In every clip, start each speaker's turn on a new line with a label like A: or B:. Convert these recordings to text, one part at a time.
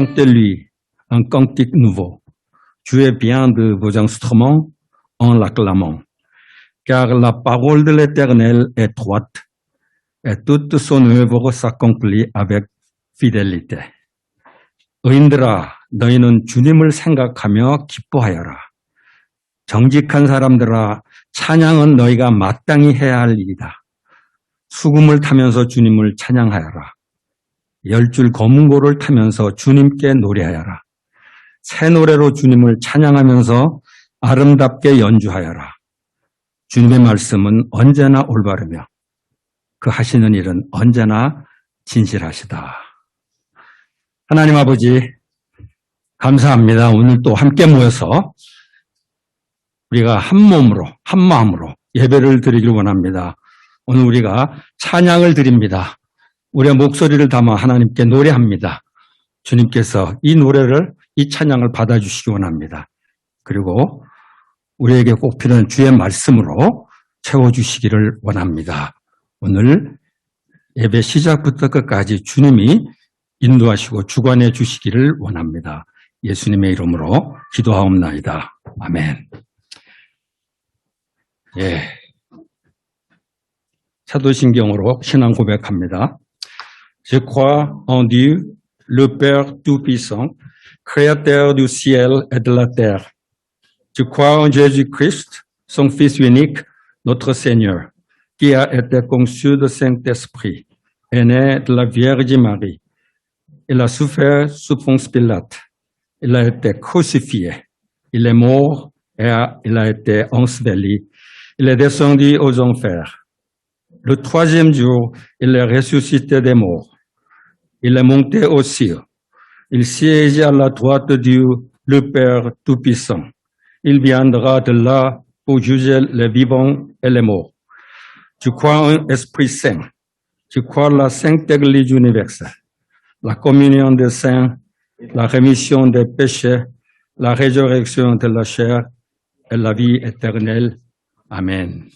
A: chantez-lui un cantique nouveau. Jouez bien de vos instruments en l'acclamant. Car la parole de l'Éternel est droite et toute son œuvre s'accomplit avec fidélité. 의인들아, 너희는 주님을 생각하며 기뻐하여라. 정직한 사람들아, 찬양은 너희가 마땅히 해야 할 일이다. 수금을 타면서 주님을 찬양하여라. 10줄 검은고를 타면서 주님께 노래하여라. 새 노래로 주님을 찬양하면서 아름답게 연주하여라. 주님의 말씀은 언제나 올바르며 그 하시는 일은 언제나 진실하시다. 하나님 아버지, 감사합니다. 오늘 또 함께 모여서 우리가 한 몸으로, 한 마음으로 예배를 드리길 원합니다. 오늘 우리가 찬양을 드립니다. 우리의 목소리를 담아 하나님께 노래합니다. 주님께서 이 노래를, 이 찬양을 받아주시기 원합니다. 그리고 우리에게 꼭 필요한 주의 말씀으로 채워주시기를 원합니다. 오늘 예배 시작부터 끝까지 주님이 인도하시고 주관해 주시기를 원합니다. 예수님의 이름으로 기도하옵나이다. 아멘. 예. 사도신경으로 신앙 고백합니다. Je crois en Dieu, le Père Tout-Puissant, Créateur du ciel et de la terre. Je crois en Jésus-Christ, son Fils unique, notre Seigneur, qui a été conçu du Saint-Esprit, est né de la Vierge Marie. Il a souffert sous Ponce Pilate. Il a été crucifié. Il est mort et il a été enseveli. Il est descendu aux enfers. Le troisième jour, il est ressuscité des morts. Il est monté aux cieux. Il siège à la droite de Dieu, le Père Tout-Puissant. Il viendra de là pour juger les vivants et les morts. Je crois en Esprit Saint. Je crois en la Sainte Église universelle, la communion des saints, la rémission des péchés, la résurrection de la chair et la vie éternelle. Amen.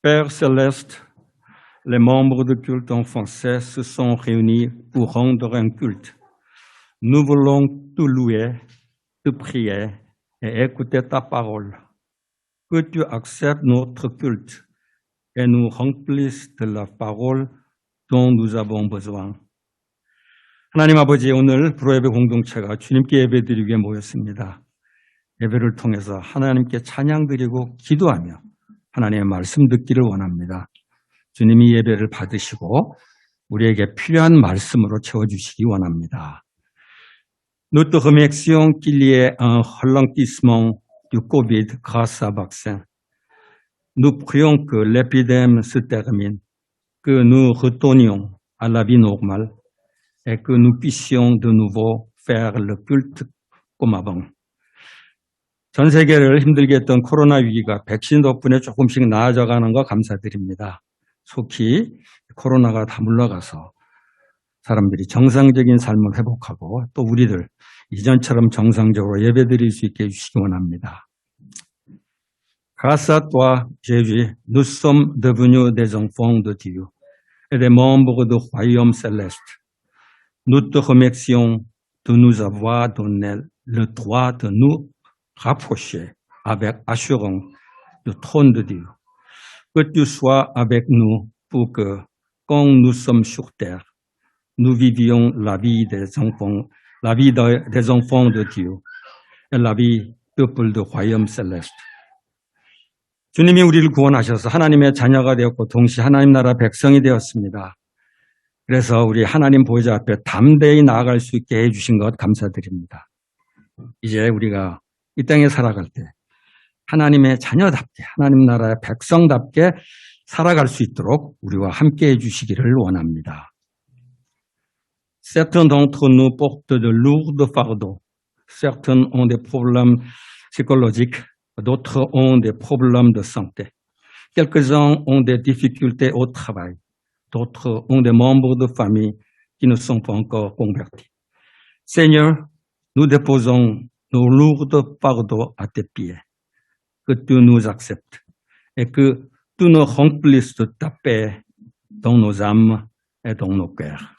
A: Père céleste, les membres du culte en français se sont réunis pour rendre un culte. Nous voulons te louer, te prier et écouter ta parole. Que tu acceptes notre culte et nous remplisses de la parole dont nous avons besoin. 하나님 아버지, 오늘 브로예배 공동체가 주님께 예배드리기 위해 모였습니다. 예배를 통해서 하나님께 찬양드리고 기도하며 하나님의 말씀 듣기를 원합니다. 주님이 예배를 받으시고 우리에게 필요한 말씀으로 채워주시기 원합니다. Nous te remercions qu'il y ait un ralentissement du Covid grâce au vaccin. Nous prions que l'épidémie se termine, que nous retournions à la vie normale et que nous puissions de nouveau faire le culte comme avant. 전 세계를 힘들게 했던 코로나 위기가 백신 덕분에 조금씩 나아져가는 거 감사드립니다. 속히 코로나가 다 물러가서 사람들이 정상적인 삶을 회복하고 또 우리들 이전처럼 정상적으로 예배드릴 수 있게 해주시기 원합니다. Grâce à toi, Jésus, nous sommes devenus des enfants de Dieu et des membres du royaume céleste. Nous te remercions de nous avoir donné le droit de nous rapprocher avec assurance du trône de Dieu. Que tu sois avec nous pour que, quand nous sommes sur terre, nous vivions la vie des enfants, des enfants de Dieu et la vie peuple du royaume céleste. 주님이 우리를 구원하셔서 하나님의 자녀가 되었고 동시에 하나님 나라 백성이 되었습니다. 그래서 우리 하나님 보좌 앞에 담대히 나아갈 수 있게 해주신 것 감사드립니다. 이제 우리가 이 땅에 살아갈 때 하나님의 자녀답게 하나님 나라의 백성답게 살아갈 수 있도록 우리와 함께 해주시기를 원합니다. Certains d'entre nous portent de lourds fardeaux. Certains ont des problèmes psychologiques, d'autres ont des problèmes de santé. Quelques-uns ont des difficultés au travail. D'autres ont des membres de famille qui ne sont pas encore convertis. Seigneur, nous déposons nos lourds fardeaux à tes pieds. Que tu nous acceptes et que tu nous remplisses de ta paix dans nos âmes et dans nos cœurs.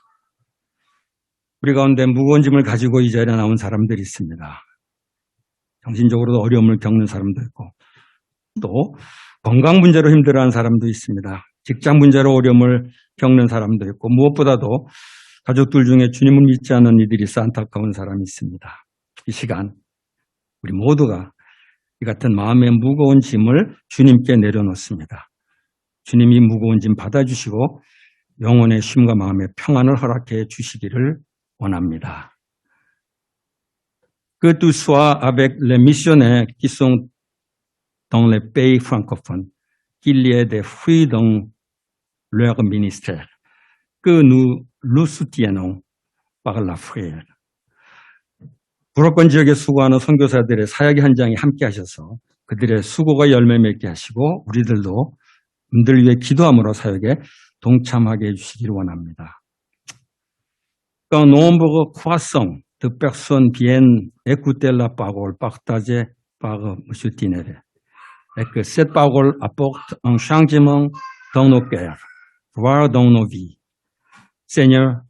A: 우리 가운데 무거운 짐을 가지고 이 자리에 나온 사람들이 있습니다. 정신적으로도 어려움을 겪는 사람도 있고 또 건강 문제로 힘들어하는 사람도 있습니다. 직장 문제로 어려움을 겪는 사람도 있고 무엇보다도 가족들 중에 주님을 믿지 않는 이들이 있어 안타까운 사람이 있습니다. 이 시간 우리 모두가 이 같은 마음의 무거운 짐을 주님께 내려놓습니다. 주님이 무거운 짐 받아주시고 영혼의 쉼과 마음의 평안을 허락해 주시기를 원합니다. Que tu sois avec les missionnaires qui sont dans les pays francophones, qu'il y ait des fruits dans leur ministère, que nous le soutiennons par la prière. 불어권 지역에 수고하는 선교사들의 사역의 현장에 함께 하셔서 그들의 수고가 열매 맺게 하시고 우리들도 그들 위해 기도함으로 사역에 동참하게 해주시기를 원합니다. Qu'un nombre croissant de personnes viennent écouter la parole partagée par M. Tineret et que cette parole apporte un changement dans nos cœurs, voire dans nos vies. Seigneur,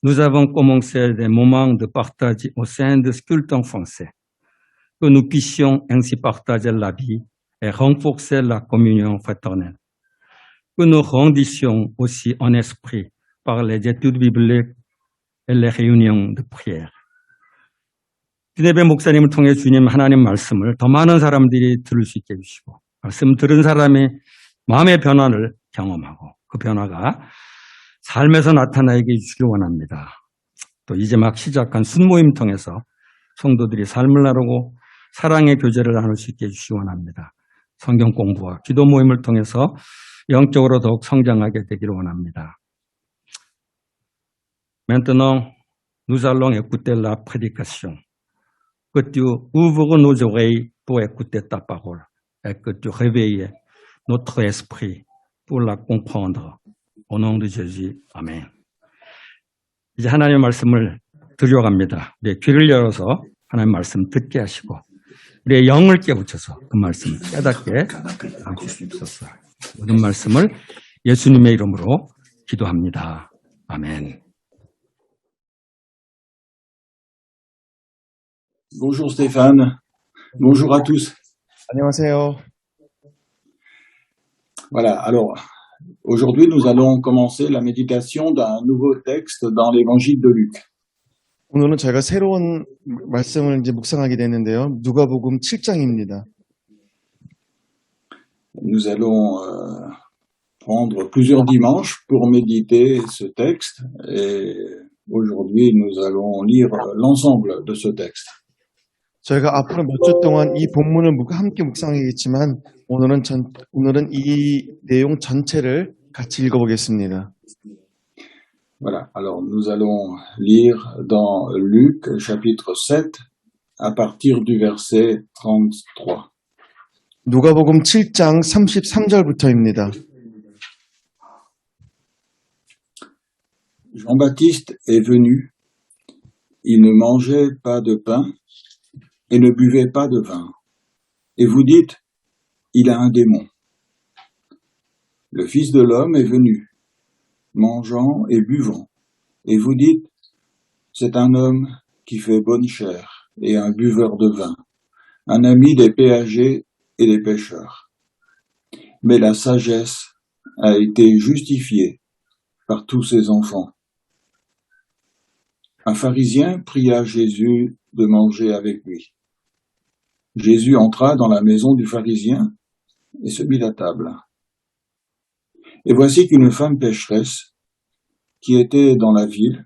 A: nous avons commencé des moments de partage au sein de ce culte en français, que nous puissions ainsi partager la vie et renforcer la communion fraternelle, que nous grandissions aussi en esprit par les études bibliques et les réunions de prière. 주네배 목사님을 통해 주님 하나님 말씀을 더 많은 사람들이 들을 수 있게 해주시고 말씀 들은 사람이 마음의 변화를 경험하고 그 변화가 삶에서 나타나게 해주시길 원합니다. 또 이제 막 시작한 순모임 통해서 성도들이 삶을 나누고 사랑의 교제를 나눌 수 있게 해주시기 원합니다. 성경 공부와 기도 모임을 통해서 영적으로 더욱 성장하게 되기를 원합니다. Maintenant, nous allons écouter la prédication. Que tu ouvres nos oreilles pour écouter ta parole et que tu réveilles notre esprit pour la comprendre. Au nom de Jésus, Amen. 이제 하나님의 말씀을 들려갑니다. 우리의 귀를 열어서 하나님의 말씀 듣게 하시고 우리의 영을 깨우쳐서 그 말씀을 깨닫게 하실 수 있었어요. 모든 말씀을 예수님의 이름으로 기도합니다. 아멘.
B: Bonjour Stéphane, bonjour à tous.
C: 안녕하세요.
B: Voilà, alors aujourd'hui nous allons commencer la méditation d'un nouveau texte dans l'évangile de Luc.
C: 오늘은 저희가 새로운 말씀을 이제 묵상하게 되는데요. 누가복음 7장입니다.
B: Nous allons prendre plusieurs dimanches pour méditer ce texte et aujourd'hui nous allons lire l'ensemble de ce texte.
C: 저희가 앞으로 몇 주 동안 이 본문을 함께 묵상하겠지만 오늘은 이 내용 전체를 같이 읽어보겠습니다.
B: Voilà, alors nous allons lire dans Luc chapitre 7 à partir du verset 33.
C: 누가복음 7장 33절부터입니다.
B: Jean-Baptiste est venu, il ne mangeait pas de pain et ne buvait pas de vin. Et vous dites, il a un démon. Le Fils de l'homme est venu, mangeant et buvant. Et vous dites, c'est un homme qui fait bonne chère et un buveur de vin, un ami des péagers et des pêcheurs. Mais la sagesse a été justifiée par tous ses enfants. Un pharisien pria Jésus de manger avec lui. Jésus entra dans la maison du pharisien et se mit à table. Et voici qu'une femme pécheresse, qui était dans la ville,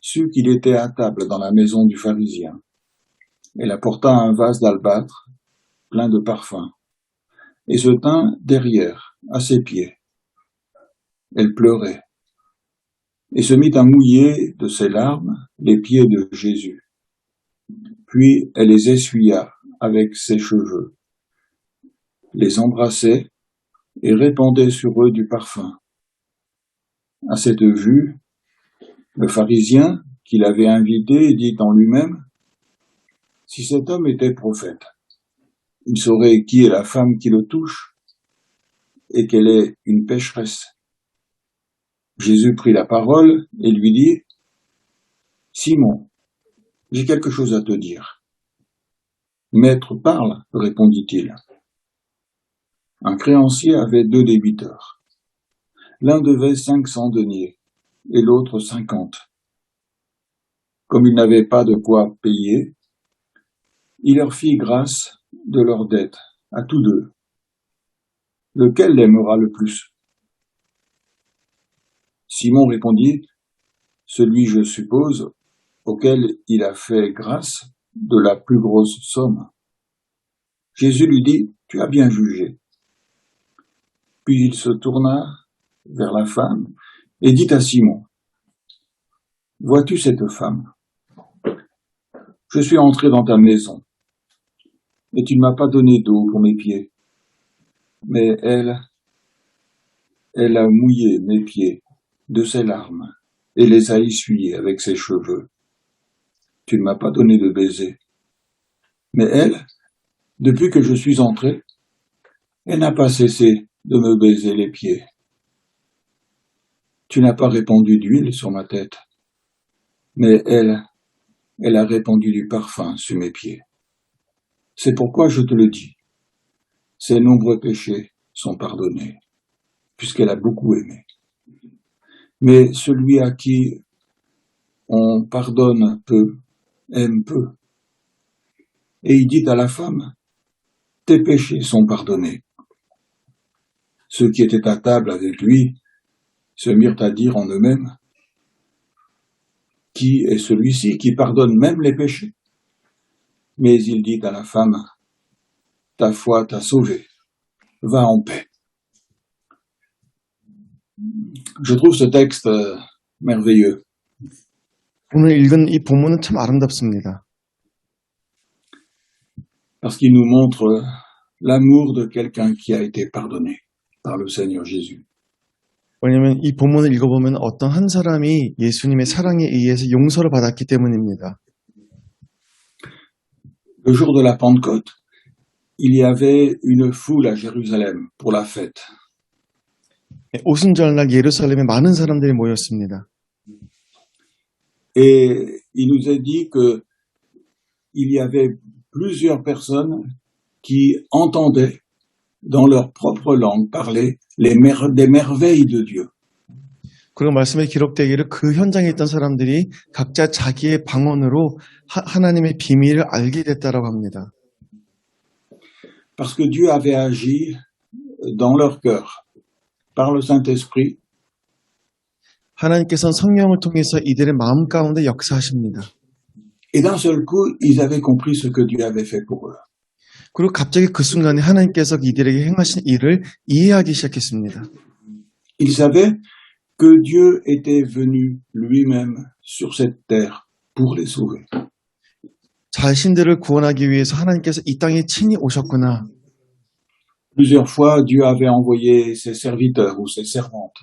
B: sut qu'il était à table dans la maison du pharisien. Elle apporta un vase d'albâtre plein de parfums, et se tint derrière, à ses pieds. Elle pleurait, et se mit à mouiller de ses larmes les pieds de Jésus. Puis elle les essuya avec ses cheveux, les embrassait et répandait sur eux du parfum. À cette vue, le pharisien qui l'avait invité dit en lui-même, « Si cet homme était prophète, il saurait qui est la femme qui le touche et qu'elle est une pécheresse. » Jésus prit la parole et lui dit, « Simon, j'ai quelque chose à te dire. »« Maître, parle, répondit-il. » Un créancier avait 2 débiteurs. L'un devait 500 deniers et l'autre 50. Comme il n'avait pas de quoi payer, il leur fit grâce de leurs dettes à tous 2. Lequel l'aimera le plus? Simon répondit, celui, je suppose, auquel il a fait grâce de la plus grosse somme. Jésus lui dit, tu as bien jugé. Puis il se tourna vers la femme et dit à Simon, vois-tu cette femme? Je suis entré dans ta maison et tu ne m'as pas donné d'eau pour mes pieds, mais elle a mouillé mes pieds de ses larmes et les a essuyés avec ses cheveux. Tu ne m'as pas donné de baiser, mais elle, depuis que je suis entré, elle n'a pas cessé de me baiser les pieds. Tu n'as pas répandu d'huile sur ma tête, mais elle a répandu du parfum sur mes pieds. C'est pourquoi je te le dis, ses nombreux péchés sont pardonnés, puisqu'elle a beaucoup aimé. Mais celui à qui on pardonne peu, aime peu. Et il dit à la femme, tes péchés sont pardonnés. Ceux qui étaient à table avec lui se mirent à dire en eux-mêmes, qui est celui-ci qui pardonne même les péchés? Mais il dit à la femme, ta foi t'a sauvée, va en paix. Je trouve ce texte merveilleux.
C: 오늘 읽은 이 본문은 참 아름답습니다.
B: Parce qu'il nous montre l'amour de quelqu'un qui a été pardonné par le Seigneur Jésus.
C: 왜냐하면 이 본문을 읽어보면 어떤 한 사람이 예수님의 사랑에 의해서 용서를 받았기 때문입니다.
B: Le jour de la Pentecôte, il y avait une foule à Jérusalem pour la fête.
C: 오순절날 예루살렘에 많은 사람들이 모였습니다.
B: Et il nous est dit que il y avait plusieurs personnes qui entendaient dans leur propre langue parler des merveilles de Dieu.
C: 그리고 말씀에 기록되기를 그 현장에 있던 사람들이 각자 자기의 방언으로 하나님의 비밀을 알게 됐다라고 합니다.
B: Parce que Dieu avait agi dans leur cœur par le Saint-Esprit.
C: 하나님께서는 성령을 통해서 이들의 마음 가운데 역사하십니다.
B: Et d'un seul coup, ils avaient compris ce que Dieu avait fait pour eux.
C: 그리고 갑자기 그 순간에 하나님께서 이들에게 행하신 일을 이해하기 시작했습니다.
B: Ils savaient que Dieu était venu lui-même sur cette terre pour les sauver.
C: 자신들을 구원하기 위해서 하나님께서 이 땅에 친히 오셨구나.
B: Plusieurs fois, Dieu avait envoyé ses serviteurs ou ses servantes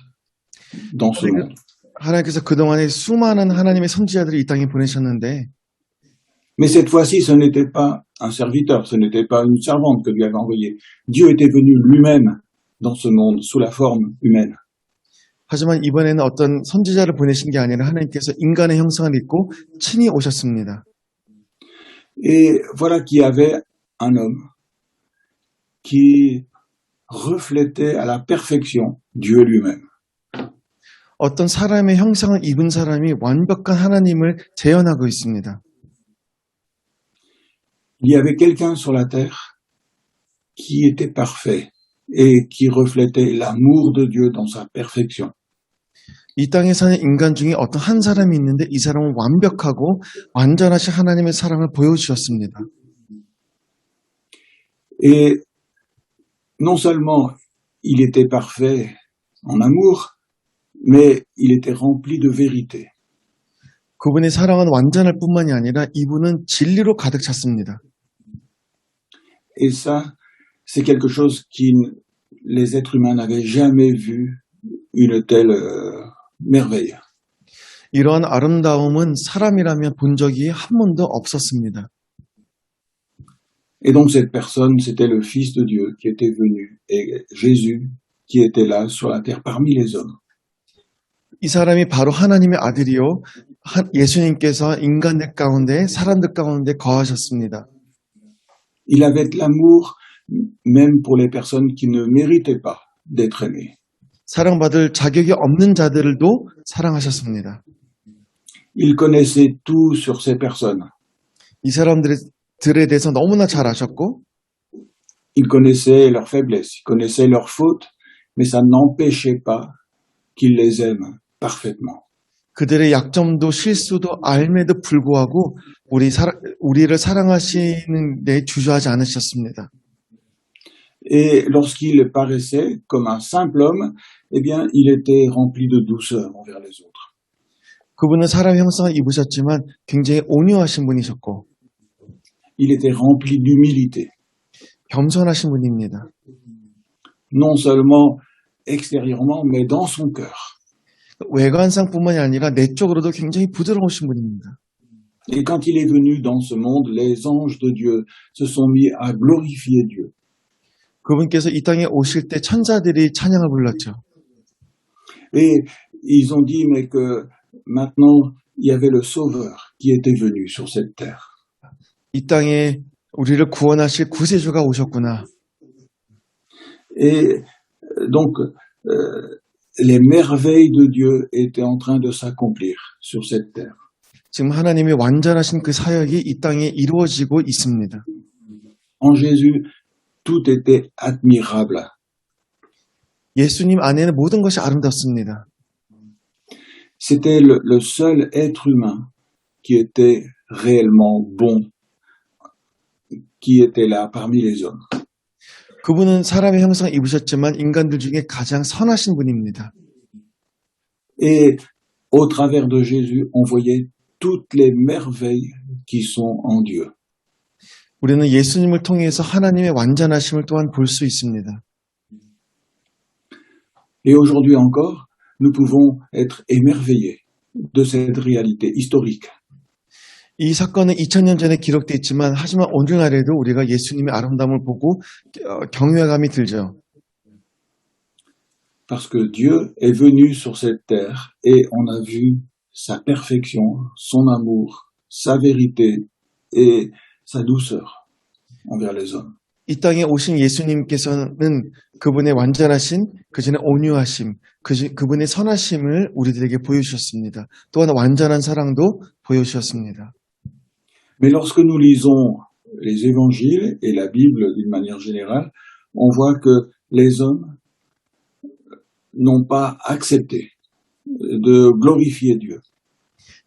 B: dans ce monde.
C: 하나님께서 그동안에 수많은 하나님의 선지자들을 이 땅에 보내셨는데
B: Mais cette fois-ci, ce n'était pas un serviteur, ce n'était pas une servante que Dieu avait envoyé. Dieu était venu lui-même dans ce monde sous la forme humaine.
C: 하지만 이번에는 어떤 선지자를 보내신 게 아니라 하나님께서 인간의 형상을 입고 친히 오셨습니다.
B: Et voilà qu'il y avait un homme qui reflétait à la perfection Dieu lui-même.
C: 어떤 사람의 형상을 입은 사람이 완벽한 하나님을 재현하고 있습니다.
B: Il y avait quelqu'un sur la terre qui était parfait et qui reflétait l'amour de Dieu dans sa perfection.
C: 이 땅에 사는 인간 중에 어떤 한 사람이 있는데 이 사람은 완벽하고 완전하신 하나님의 사랑을 보여주셨습니다.
B: Et non seulement il était parfait en amour, mais il était rempli de vérité.
C: 그분의 사랑은 완전할 뿐만이 아니라 이분은 진리로 가득 찼습니다.
B: Et ça, c'est quelque chose les êtres humains n'avaient jamais vu une telle merveille.
C: 이러한 아름다움은 사람이라면 본 적이 한 번도 없었습니다.
B: Et donc cette personne, c'était le Fils de Dieu qui était venu, et Jésus qui était là sur la terre parmi les hommes.
C: 이 사람이 바로 하나님의 아들이요, 예수님께서 인간들 가운데, 사람들 가운데 거하셨습니다.
B: Il avait de l'amour même pour les personnes qui ne méritaient pas d'être aimées.
C: 사랑받을 자격이 없는 자들도 사랑하셨습니다.
B: Il connaissait tout sur ces personnes.
C: 이 사람들에 대해서 너무나 잘 아셨고,
B: Il connaissait leurs faiblesses, il connaissait leurs fautes, mais ça n'empêchait pas qu'il les aime parfaitement.
C: 그들의 약점도 실수도 알매도 불구하고 우리를 사랑하시는 데 주저하지 않으셨습니다.
B: Et lorsqu'il paraissait comme un simple homme, eh bien, il était rempli de douceur envers les autres.
C: 그분은 사람의 형상을 입으셨지만 굉장히 온유하신 분이셨고,
B: Il était rempli d'humilité,
C: 겸손하신 분입니다.
B: non seulement extérieurement, mais dans son cœur.
C: 외관상뿐만이 아니라 내적으로도 굉장히 부드러우신 분입니다.
B: Et quand il est venu dans ce monde, les anges de Dieu se sont mis à glorifier Dieu.
C: 그분께서 이 땅에 오실 때 천사들이 찬양을 불렀죠.
B: Et ils ont dit, mais que maintenant, il y avait le Sauveur qui était venu sur cette terre.
C: 이 땅에 우리를 구원하실 구세주가 오셨구나.
B: Et donc, les merveilles de Dieu étaient en train de s'accomplir sur cette terre.
C: 지금 하나님의 완전하신 그 사역이 이 땅에 이루어지고 있습니다.
B: En Jésus, tout était admirable.
C: 예수님 안에는 모든 것이 아름답습니다.
B: C'était le seul être humain qui était réellement bon, qui était là parmi les hommes.
C: 그분은 사람의 형상을 입으셨지만 인간들 중에 가장 선하신 분입니다.
B: Et au travers de Jésus, on voyait toutes les merveilles qui sont en Dieu.
C: 우리는 예수님을 통해서 하나님의 완전하심을 또한 볼 수 있습니다.
B: Et aujourd'hui encore, nous pouvons être émerveillés de cette réalité historique.
C: 이 사건은 2000년 전에 기록되어 있지만 하지만 오늘날에도 우리가 예수님의 아름다움을 보고 경외감이 들죠.
B: Parce que Dieu est venu sur cette terre et on a vu sa perfection, son amour, sa vérité et sa douceur envers les hommes.
C: 이 땅에 오신 예수님께서는 그분의 완전하신 그분의 온유하심, 그분의 선하심을 우리들에게 보여주셨습니다. 또한 완전한 사랑도 보여주셨습니다.
B: Mais lorsque nous lisons les évangiles et la Bible d'une manière générale, on voit que les hommes n'ont pas accepté de glorifier Dieu.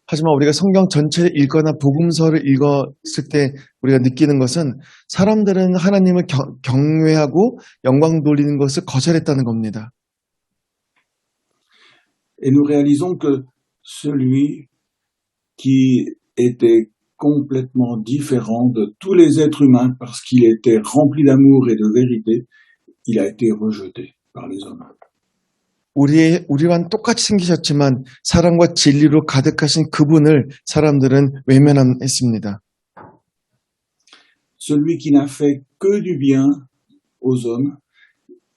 C: 하지만 우리가 성경 전체를 읽거나 복음서를 읽었을 때 우리가 느끼는 것은 사람들은 하나님을 경외하고 영광 돌리는 것을 거절했다는 겁니다.
B: Et nous réalisons que celui qui était complètement différent de tous les êtres humains parce qu'il était rempli d'amour et de vérité, il a été rejeté par les hommes.
C: 우리와는 똑같이 생기셨지만 사랑과 진리로 가득하신 그분을 사람들은 외면했습니다.
B: Celui qui n'a fait que du bien aux hommes,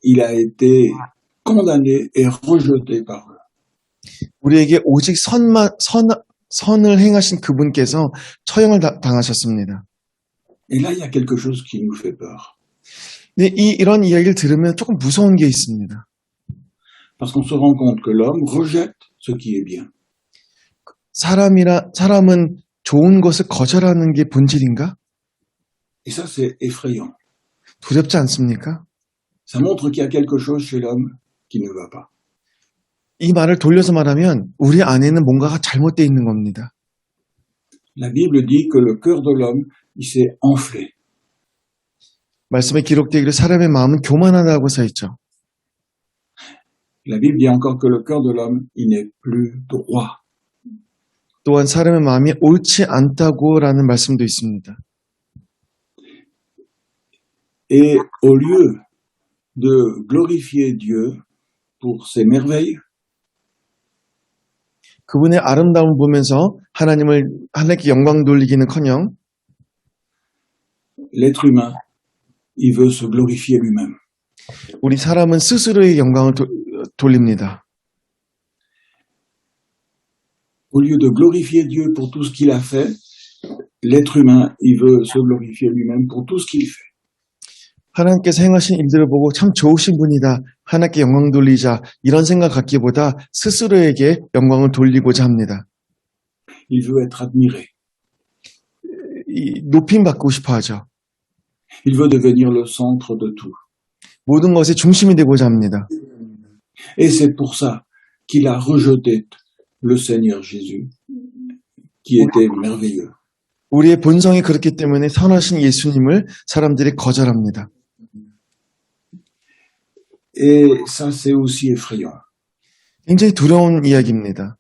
B: il a été condamné et rejeté par eux.
C: 우리에게 오직 선을 행하신 그분께서 처형을 당하셨습니다.
B: Et là, il y a quelque chose qui nous fait peur.
C: 네, 이런 이야기를 들으면 조금 무서운 게 있습니다.
B: Parce qu'on se rend compte que l'homme rejette ce qui est bien.
C: 사람은 좋은 것을 거절하는 게 본질인가?
B: Et ça, c'est effrayant.
C: 두렵지 않습니까?
B: Ça montre qu'il y a quelque chose chez l'homme qui ne va pas.
C: 이 말을 돌려서 말하면 우리 안에는 뭔가가 잘못되어 있는 겁니다.
B: La Bible dit que le cœur de l'homme, il s'est enflé.
C: 말씀에 기록되기를 사람의 마음은 교만하다고 써 있죠.
B: La Bible dit encore que le cœur de l'homme, il n'est plus droit.
C: 또한 사람의 마음이 옳지 않다고라는 말씀도 있습니다.
B: Et au lieu de glorifier Dieu pour ses merveilles,
C: 그분의 아름다움을 보면서 하나님께 영광 돌리기는커녕
B: l'être humain, il veut se glorifier lui-même.
C: 우리 사람은 스스로의 영광을 돌립니다.
B: Au lieu de glorifier Dieu pour tout ce qu'il a fait, l'être humain, il veut se glorifier lui-même pour tout ce qu'il fait.
C: 하나님께서 행하신 일들을 보고 참 좋으신 분이다. 하나님께 영광 돌리자. 이런 생각 갖기보다 스스로에게 영광을 돌리고자 합니다.
B: Il veut être admiré.
C: 높임 받고 싶어 하죠.
B: Il veut devenir le centre de tout.
C: 모든 것의 중심이 되고자 합니다.
B: Et c'est pour ça qu'il a rejeté le Seigneur Jésus, qui était merveilleux.
C: 우리의 본성이 그렇기 때문에 선하신 예수님을 사람들이 거절합니다.
B: Et ça, c'est aussi effrayant.
C: 굉장히 두려운 이야기입니다.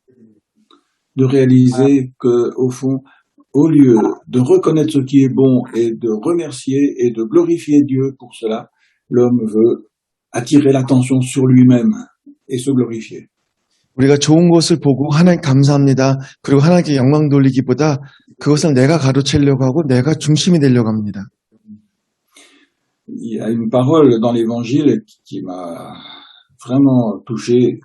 B: De réaliser que, au fond, au lieu de reconnaître ce qui est bon et de remercier et de glorifier Dieu pour cela, l'homme veut attirer l'attention sur lui-même et se glorifier.
C: 우리가 좋은 것을 보고 하나님 감사합니다. 그리고 하나님께 영광 돌리기보다 그것을 내가 가로채려고 하고 내가 중심이 되려고 합니다.
B: Il y a une parole dans l'évangile qui m'a vraiment touché,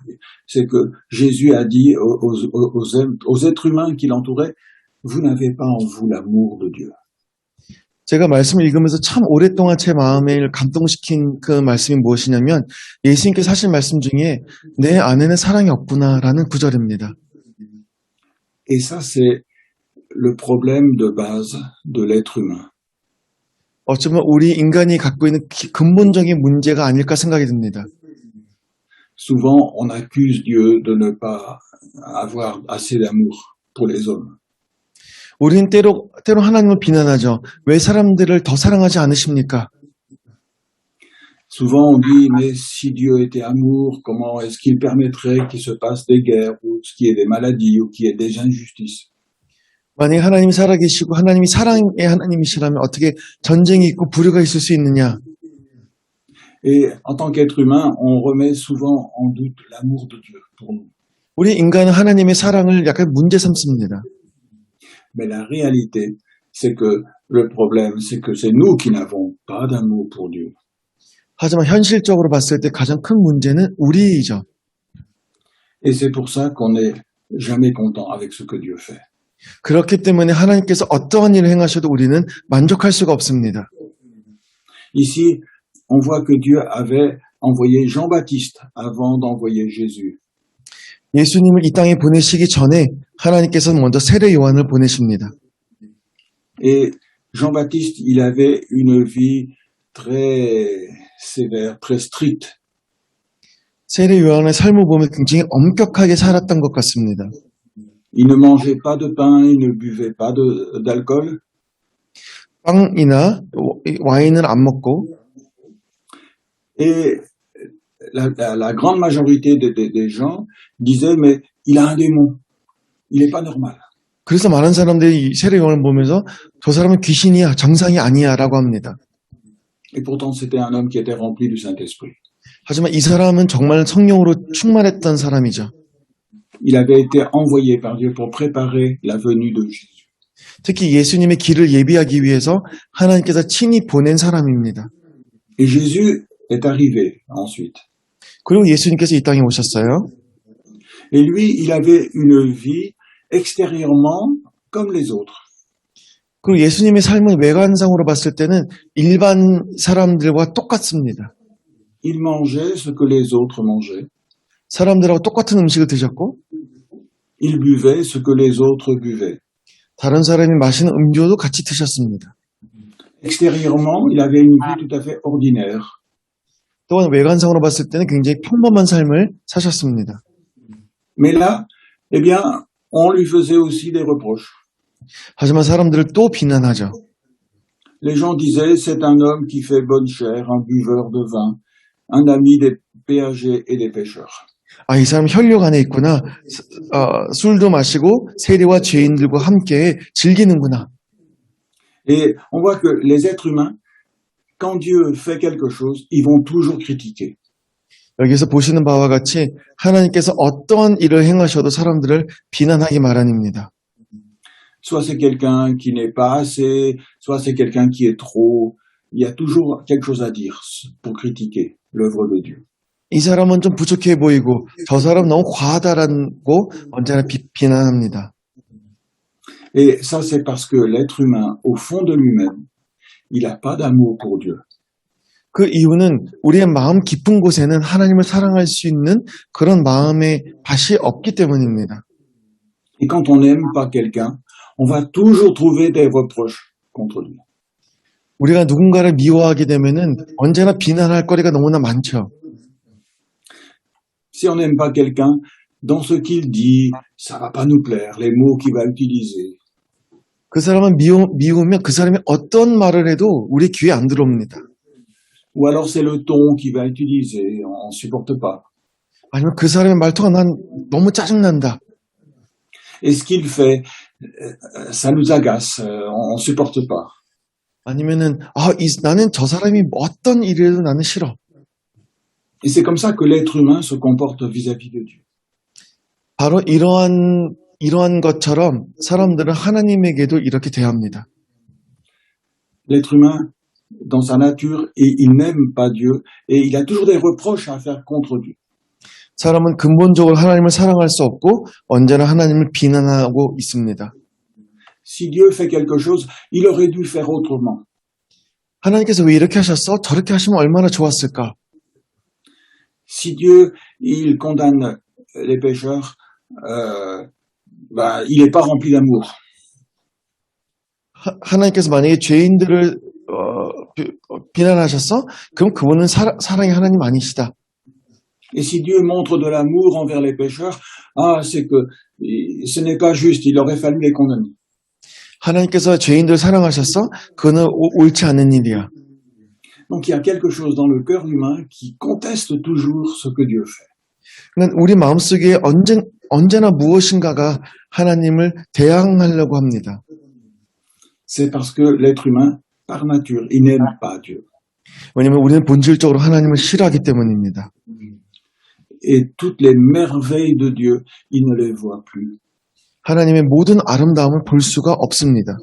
B: c'est que Jésus a dit aux êtres humains qui l'entouraient, vous n'avez pas en vous l'amour de Dieu.
C: 제가 말씀을 읽으면서 참 오랫동안 제 마음을 감동시킨 그 말씀이 무엇이냐면 예수님께서 하신 말씀 중에 내 안에는 사랑이 없구나라는 구절입니다.
B: Et ça, c'est le problème de base de l'être humain.
C: 어쩌면 우리 인간이 갖고 있는 근본적인 문제가 아닐까 생각이 듭니다.
B: Souvent, on accuse Dieu de ne pas avoir assez d'amour pour les hommes.
C: 우리는 때로 하나님을 비난하죠. 왜 사람들을 더 사랑하지 않으십니까?
B: Souvent, on dit, mais si Dieu était amour, comment est-ce qu'il permettrait qu'il se passe des guerres, ou qu'il y ait des maladies, ou qu'il y ait des injustices?
C: 만약에 하나님이 살아계시고 하나님이 사랑의 하나님이시라면 어떻게 전쟁이 있고 불효가 있을 수 있느냐?
B: Et en tant qu'être humain, on remet souvent en doute l'amour de Dieu pour nous.
C: 우리 인간은 하나님의 사랑을 약간 문제 삼습니다.
B: Mais la réalité, c'est que le problème, c'est que c'est nous qui n'avons pas d'amour pour Dieu.
C: 하지만 현실적으로 봤을 때 가장 큰 문제는 우리이죠.
B: Et c'est pour ça qu'on n'est jamais content avec ce que Dieu fait.
C: 그렇기 때문에 하나님께서 어떠한 일을 행하셔도 우리는 만족할 수가 없습니다.
B: Ici, on voit que Dieu avait envoyé Jean-Baptiste avant d'envoyer Jésus.
C: 예수님을 이 땅에 보내시기 전에 하나님께서는 먼저 세례 요한을 보내십니다.
B: Et Jean-Baptiste, il avait une vie très sévère, très stricte.
C: 세례 요한의 삶을 보면 굉장히 엄격하게 살았던 것 같습니다.
B: Il ne mangeait pas de pain, il ne buvait pas d'alcool.
C: 빵이나 와인을 안 먹고
B: Et la grande majorité des gens disaient, mais il a un démon, il n'est pas normal.
C: 그래서 많은 사람들이 이 세례 요한을 보면서 저 사람은 귀신이야, 정상이 아니야 라고 합니다.
B: Et pourtant, c'était un homme qui était rempli du Saint-Esprit.
C: 하지만 이 사람은 정말 성령으로 충만했던 사람이죠.
B: Il avait été envoyé par Dieu pour préparer la venue de Jésus.
C: 특히 예수님의 길을 예비하기 위해서 하나님께서 친히 보낸 사람입니다.
B: Et Jésus est arrivé ensuite.
C: 그리고 예수님께서 이 땅에 오셨어요.
B: Et lui, il avait une vie extérieurement comme les autres.
C: 그리고 예수님의 삶은 외관상으로 봤을 때는 일반 사람들과 똑같습니다.
B: Il mangeait ce que les autres mangeaient.
C: 사람들하고 똑같은 음식을 드셨고
B: Il buvait ce que les autres buvaient.
C: 다른 사람이 마시는 음료도 같이 드셨습니다.
B: Extérieurement, il avait une vie tout à fait ordinaire.
C: 또한 외관상으로 봤을 때는 굉장히 평범한 삶을 사셨습니다.
B: Mais là, eh bien, on lui faisait aussi des reproches.
C: 하지만 사람들을 또 비난하죠.
B: Les gens disaient, c'est un homme qui fait bonne chère, un buveur de vin, un ami des péagers et des pêcheurs.
C: 아, 이 사람 혈육 안에 있구나. 술도 마시고 세리와 죄인들과 함께 즐기는구나.
B: Et on voit que les êtres humains, quand Dieu fait quelque chose, ils vont toujours critiquer.
C: 여기서 보시는 바와 같이 하나님께서 어떠한 일을 행하셔도 사람들을 비난하기 마련입니다.
B: Soit c'est quelqu'un qui n'est pas assez, soit c'est quelqu'un qui est trop. Il y a toujours quelque chose à dire pour critiquer l'œuvre de Dieu.
C: 이 사람은 좀 부족해 보이고 저 사람 너무 과하다라고 언제나 비난합니다.
B: Et ça, c'est parce que l'être humain, au fond de lui-même, il n'a pas d'amour pour Dieu.
C: 그 이유는 우리의 마음 깊은 곳에는 하나님을 사랑할 수 있는 그런 마음의 밭이 없기 때문입니다.
B: Et quand on n'aime pas quelqu'un, on va toujours trouver des reproches contre lui.
C: 우리가 누군가를 미워하게 되면은 언제나 비난할 거리가 너무나 많죠.
B: Si on n'aime pas quelqu'un, dans ce qu'il dit, ça va pas nous plaire, les mots qu'il va utiliser.
C: 그 사람은 미우면 그 사람이 어떤 말을 해도 우리 귀에 안 들어옵니다.
B: Ou alors c'est le ton qu'il va utiliser, on supporte pas.
C: 아니면 그 사람의 말투가 난 너무 짜증난다.
B: Et ce qu'il fait, ça nous agace, on supporte pas.
C: 아니면은 나는 저 사람이 어떤 일을 나는 싫어.
B: Et c'est comme ça que l'être humain se comporte vis-à-vis de Dieu.
C: 바로 이러한 것처럼 사람들은 하나님에게도 이렇게 대합니다.
B: L'être humain, dans sa nature, il n'aime pas Dieu et il a toujours des reproches à faire contre Dieu.
C: 사람은 근본적으로 하나님을 사랑할 수 없고 언제나 하나님을 비난하고 있습니다.
B: Si Dieu fait quelque chose, il aurait dû faire autrement.
C: 하나님께서 왜 이렇게 하셨어? 저렇게 하시면 얼마나 좋았을까?
B: Si Dieu, il condamne les pécheurs, il n'est pas rempli d'amour.
C: 하나님께서 만약에 죄인들을 비난하셨어? 그럼 그분은 사랑의 하나님 아니시다.
B: Et si Dieu montre de l'amour envers les pécheurs, c'est que ce n'est pas juste, il aurait fallu les condamner.
C: 하나님께서 죄인들을 사랑하셨어? 그거는 옳지 않은 일이야.
B: Donc il y a quelque chose dans le cœur humain qui conteste toujours ce que Dieu fait.
C: 그러니까 우리 마음속에 언제나 무엇인가가 하나님을 대항하려고 합니다.
B: C'est parce que l'être humain, par nature, il n'aime pas Dieu.
C: 왜냐하면 우리는 본질적으로 하나님을 싫어하기 때문입니다.
B: Et toutes les merveilles de Dieu, il ne les voit plus.
C: 하나님의 모든 아름다움을 볼 수가 없습니다.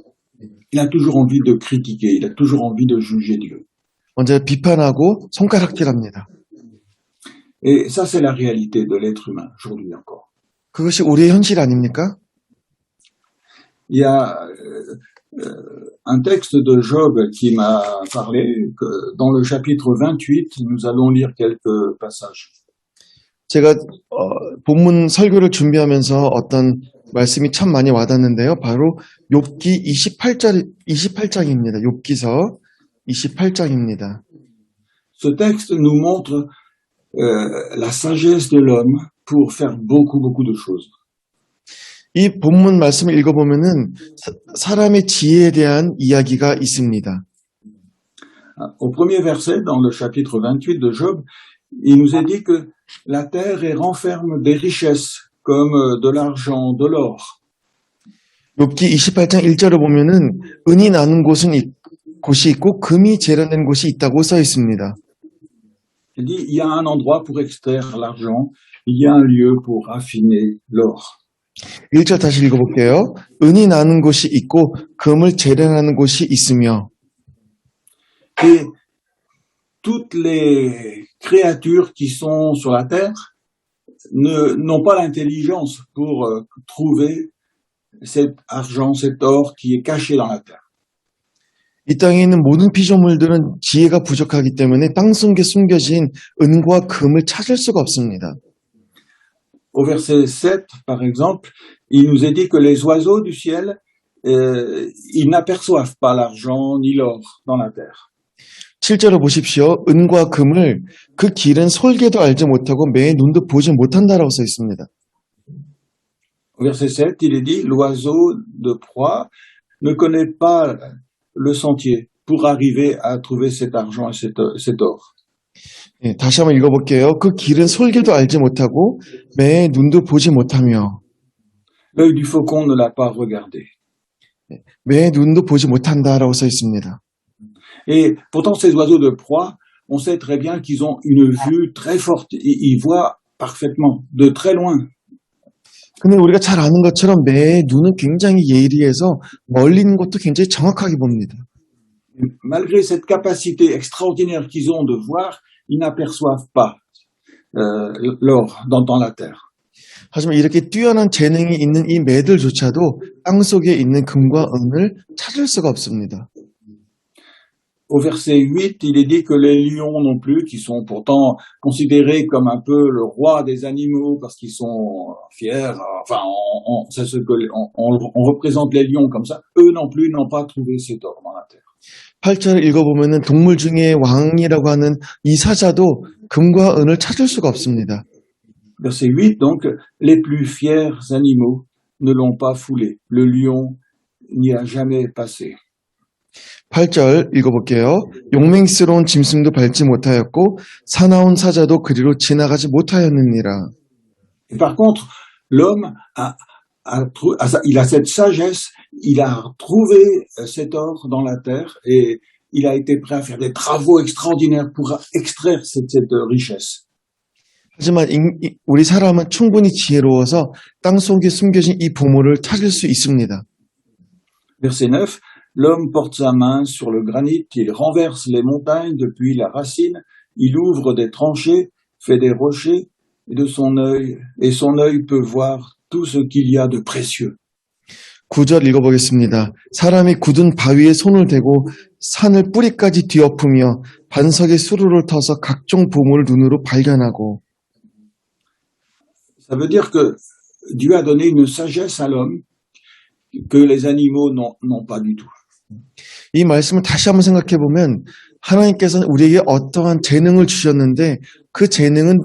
B: Il a toujours envie de critiquer, il a toujours envie de juger Dieu.
C: 먼저 비판하고 손가락질합니다.
B: Et ça, c'est la réalité de l'être humain, aujourd'hui encore.
C: 그것이 우리의 현실 아닙니까?
B: Il y a un texte de Job qui m'a parlé, que dans le chapitre 28, nous allons lire quelques passages.
C: 제가 본문 설교를 준비하면서 어떤 말씀이 참 많이 와닿는데요. 바로 욥기 28장입니다. 욥기서 28장입니다.
B: Ce texte nous montre la sagesse de l'homme pour faire beaucoup de choses.
C: 이 본문 말씀을 읽어보면은 사람의 지혜에 대한 이야기가 있습니다.
B: Au premier verset, dans le chapitre 28 de Job, il nous est dit que la terre renferme des richesses comme de l'argent, de l'or.
C: 욥기 28장 1절을 보면은 은이 나는 곳이 있고 금이 재련된 곳이 있다고 써 있습니다.
B: Il dit il y a un endroit pour extraire l'argent, il y a un lieu pour raffiner l'or.
C: 1절 다시 읽어볼게요. 은이 나는 곳이 있고 금을 재련하는 곳이 있으며
B: Et toutes les créatures qui sont sur la terre n'ont pas l'intelligence pour trouver cet argent, cet or qui est caché dans la terre.
C: 이 땅에 있는 모든 피조물들은 지혜가 부족하기 때문에 땅속에 숨겨진 은과 금을 찾을 수가 없습니다.
B: Au verset 7, par exemple, il nous est dit que les oiseaux du ciel, ils n'aperçoivent pas l'argent ni l'or dans la terre.
C: 7절을 보십시오. 은과 금을 그 길은 솔개도 알지 못하고 매의 눈도 보지 못한다라고 써 있습니다.
B: Au verset 7, il est dit, l'oiseau de proie ne connaît pas le sentier pour arriver à trouver cet argent et cet or.
C: 예, 다시 한번 읽어볼게요. 그 길은 솔개도 알지 못하고 매의 눈도 보지 못하며
B: L'œil du faucon ne l'a pas regardé.
C: 매의 눈도 보지 못한다라고 써 있습니다.
B: Et pourtant, ces oiseaux de proie, on sait très bien qu'ils ont une vue très forte. Ils voient parfaitement, de très loin.
C: 근데 우리가 잘 아는 것처럼 매의 눈은 굉장히 예리해서 멀리 있는 것도 굉장히 정확하게 봅니다.
B: Malgré cette capacité extraordinaire qu'ils ont de voir, ils n'aperçoivent pas l'or dans la terre.
C: 하지만 이렇게 뛰어난 재능이 있는 이 매들조차도 땅속에 있는 금과 은을 찾을 수가 없습니다.
B: Au verset 8, il est dit que les lions non plus, qui sont pourtant considérés comme un peu le roi des animaux parce qu'ils sont fiers, enfin, c'est ce que on représente les lions comme ça, eux non plus n'ont pas trouvé cet or dans la terre.
C: 8절을 읽어보면은 동물 중에 왕이라고 하는 이 사자도 금과 은을 찾을 수가 없습니다.
B: Verset 8, donc, les plus fiers animaux ne l'ont pas foulé. Le lion n'y a jamais passé.
C: 8절 읽어볼게요. 용맹스러운 짐승도 밟지 못하였고 사나운 사자도 그리로 지나가지 못하였느니라.
B: Et par contre, l'homme il a cette sagesse, il a trouvé cet or dans la terre et il a été prêt à faire des travaux extraordinaires pour extraire cette richesse.
C: 하지만 우리 사람은 충분히 지혜로워서 땅속에 숨겨진 이 보물을 찾을 수 있습니다.
B: Verset 9, l'homme porte sa main sur le granit, il renverse les montagnes depuis la racine, il ouvre des tranchées, fait des rochers, et son œil peut voir tout ce qu'il y a de précieux.
C: 9절 읽어보겠습니다. 사람이 굳은 바위에 손을 대고 산을 뿌리까지 뒤엎으며 반석에 수루를 터서 각종 보물을 눈으로 발견하고.
B: Ça veut dire que Dieu a donné une sagesse à l'homme que les animaux n'ont pas du tout.
C: 이 말씀을 다시 한번 생각해 보면 하나님께서는 우리에게 어떠한 재능을 주셨는데 그 재능은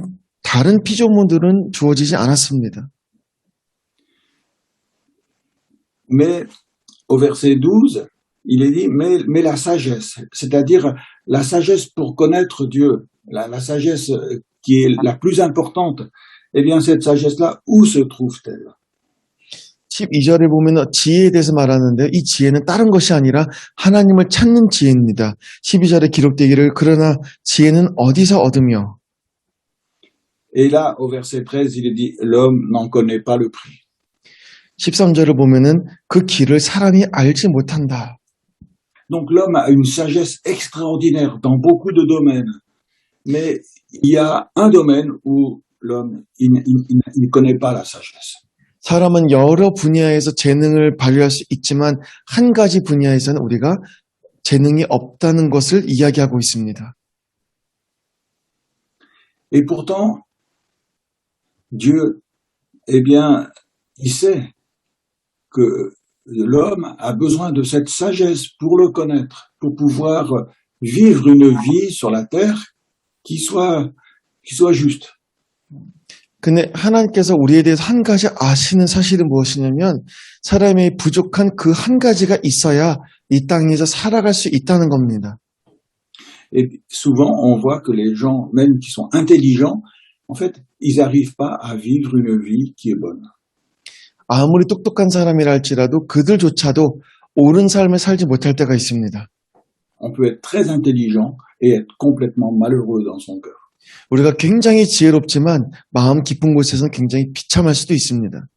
C: 다른 피조물들은 주어지지 않았습니다.
B: Mais au verset 12, il est dit, mais la sagesse, c'est-à-dire la sagesse pour connaître Dieu, la sagesse qui est la plus importante, eh bien cette sagesse-là, où se trouve-t-elle?
C: 12절에 보면 지혜에 대해서 말하는데 이 지혜는 다른 것이 아니라 하나님을 찾는 지혜입니다. 12절에 기록되기를 그러나 지혜는 어디서 얻으며.
B: Et là, au verset 13, il est dit, l'homme n'en connaît pas le prix.
C: 13절을 보면은 그 길을 사람이 알지 못한다.
B: Donc l'homme a une sagesse extraordinaire dans beaucoup de domaines, mais il y a un domaine où l'homme il ne connaît pas la sagesse.
C: 사람은 여러 분야에서 재능을 발휘할 수 있지만 한 가지 분야에서는 우리가 재능이 없다는 것을 이야기하고 있습니다.
B: Et pourtant, Dieu, eh bien, il sait que l'homme a besoin de cette sagesse pour le connaître, pour pouvoir vivre une vie sur la terre qui soit juste.
C: 근데 하나님께서 우리에 대해서 한 가지 아시는 사실은 무엇이냐면 사람의 부족한 그 한 가지가 있어야 이 땅에서 살아갈 수 있다는 겁니다.
B: Et souvent, on voit que les gens, même qui sont intelligents, en fait, ils n'arrivent pas à vivre une vie qui est bonne.
C: 아무리 똑똑한 사람이라 할지라도 그들조차도 옳은 삶을 살지 못할 때가 있습니다.
B: On peut être très intelligent et être complètement malheureux dans son cœur.
C: 우리가 굉장히 지혜롭지만 마음 깊은 곳에서는 굉장히 비참할 수도 있습니다.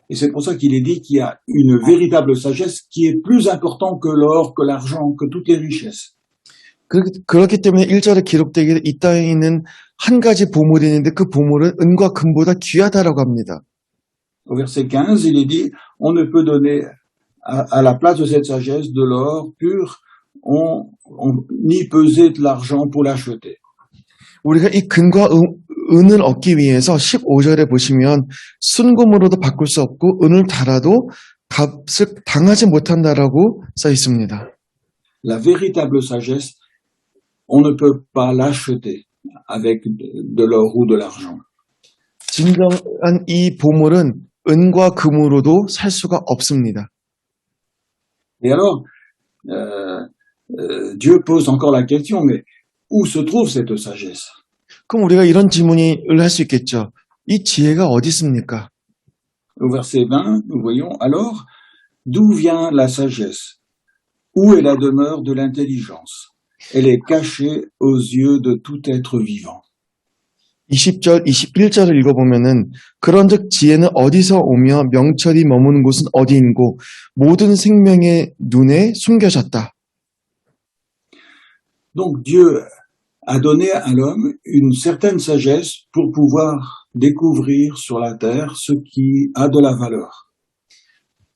B: Et c'est pour ça qu'il est dit qu'il y a une véritable sagesse qui est plus importante que l'or, que l'argent, que toutes les richesses.
C: 그렇기 때문에 1절에 기록되기를 이 땅에 있는 한 가지 보물이 있는데 그 보물은 은과 금보다 귀하다라고 합니다.
B: Au verset 15, il est dit, on ne peut donner à la place de cette sagesse de l'or pur, ni peser de l'argent pour l'acheter.
C: 우리가 이 금과 은을 얻기 위해서 15절에 보시면 순금으로도 바꿀 수 없고 은을 달아도 값을 당하지 못한다라고 써 있습니다.
B: La véritable sagesse, on ne peut pas l'acheter avec de l'or ou de l'argent.
C: 진정한 이 보물은 은과 금으로도 살 수가 없습니다.
B: Et alors, Dieu pose encore la question, mais où se trouve cette sagesse?
C: 그럼 우리가 이런 질문을 할 수 있겠죠. 이 지혜가 어디 있습니까?
B: Au verset 20, nous voyons, alors, d'où vient la sagesse? Où est la demeure de l'intelligence? Elle est cachée aux yeux de tout être vivant.
C: 20절, 21절을 읽어보면은 그런즉 지혜는 어디서 오며 명철이 머무는 곳은 어디인고 모든 생명의 눈에 숨겨졌다.
B: Donc Dieu a donné à l'homme une certaine sagesse pour pouvoir découvrir sur la terre ce qui a de la valeur.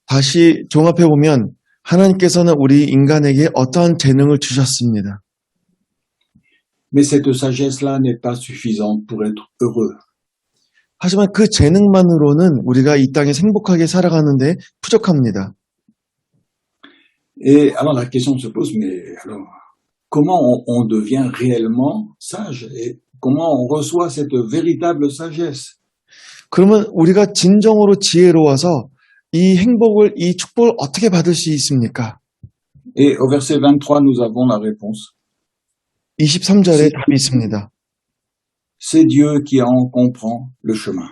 C: 다시 종합해보면 하나님께서는 우리 인간에게 어떠한 재능을 주셨습니다.
B: Mais cette sagesse-là n'est pas suffisante pour être heureux.
C: 하지만 그 재능만으로는 우리가 이 땅에 행복하게 살아가는데 부족합니다.
B: Et alors la question se pose, mais alors, comment on devient réellement sage et comment on reçoit cette véritable sagesse?
C: 그러면 우리가 진정으로 지혜로워서 이 행복을, 이 축복을 어떻게 받을 수 있습니까?
B: Et au verset 23, nous avons la réponse.
C: 23절에 답이 있습니다.
B: C'est Dieu qui en comprend le chemin.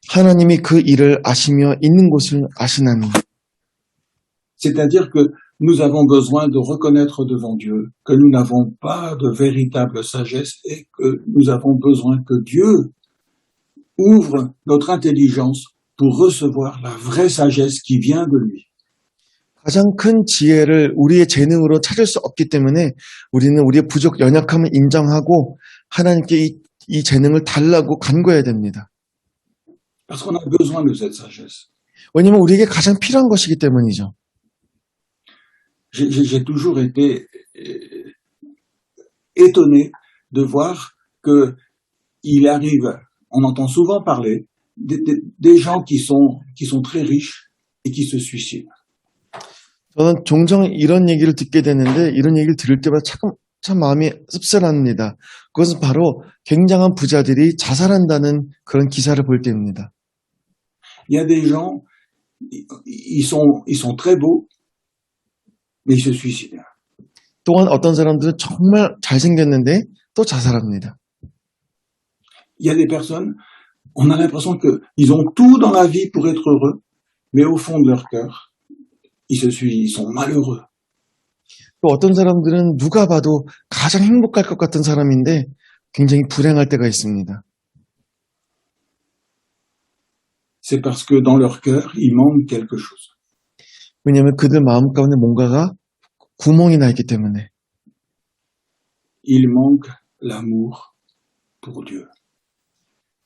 C: 하나님이 그 일을 아시며 있는 곳을 아시나니.
B: C'est-à-dire que nous avons besoin de reconnaître devant Dieu que nous n'avons pas de véritable sagesse et que nous avons besoin que Dieu ouvre notre intelligence pour recevoir la vraie sagesse qui vient de lui.
C: 가장 큰 지혜를 우리의 재능으로 찾을 수 없기 때문에 우리는 우리의 부족, 연약함을 인정하고 하나님께 이 재능을 달라고 간구해야 됩니다.
B: Parce qu'on a besoin de cette sagesse.
C: 왜냐하면 우리에게 가장 필요한 것이기 때문이죠.
B: J'ai toujours été étonné de voir que il arrive, on entend souvent parler des gens qui sont très riches et qui se suicident.
C: 저는 종종 이런 얘기를 듣게 되는데 이런 얘기를 들을 때마다 참 마음이 씁쓸합니다. 그것은 바로 굉장한 부자들이 자살한다는 그런 기사를 볼 때입니다.
B: Il y a des gens, ils sont très beaux, mais ils se suicident.
C: 또한 어떤 사람들은 정말 잘생겼는데 또 자살합니다.
B: Il y a des personnes, on a l'impression qu'ils ont tout dans la vie pour être heureux, mais au fond de leur cœur, ils sont malheureux.
C: 또 어떤 사람들은 누가 봐도 가장 행복할 것 같은 사람인데 굉장히 불행할 때가 있습니다.
B: c'est parce que dans leur cœur, il manque quelque chose.
C: 왜냐하면 그들 마음 가운데 뭔가가 구멍이 나 있기 때문에.
B: Il manque l'amour pour Dieu.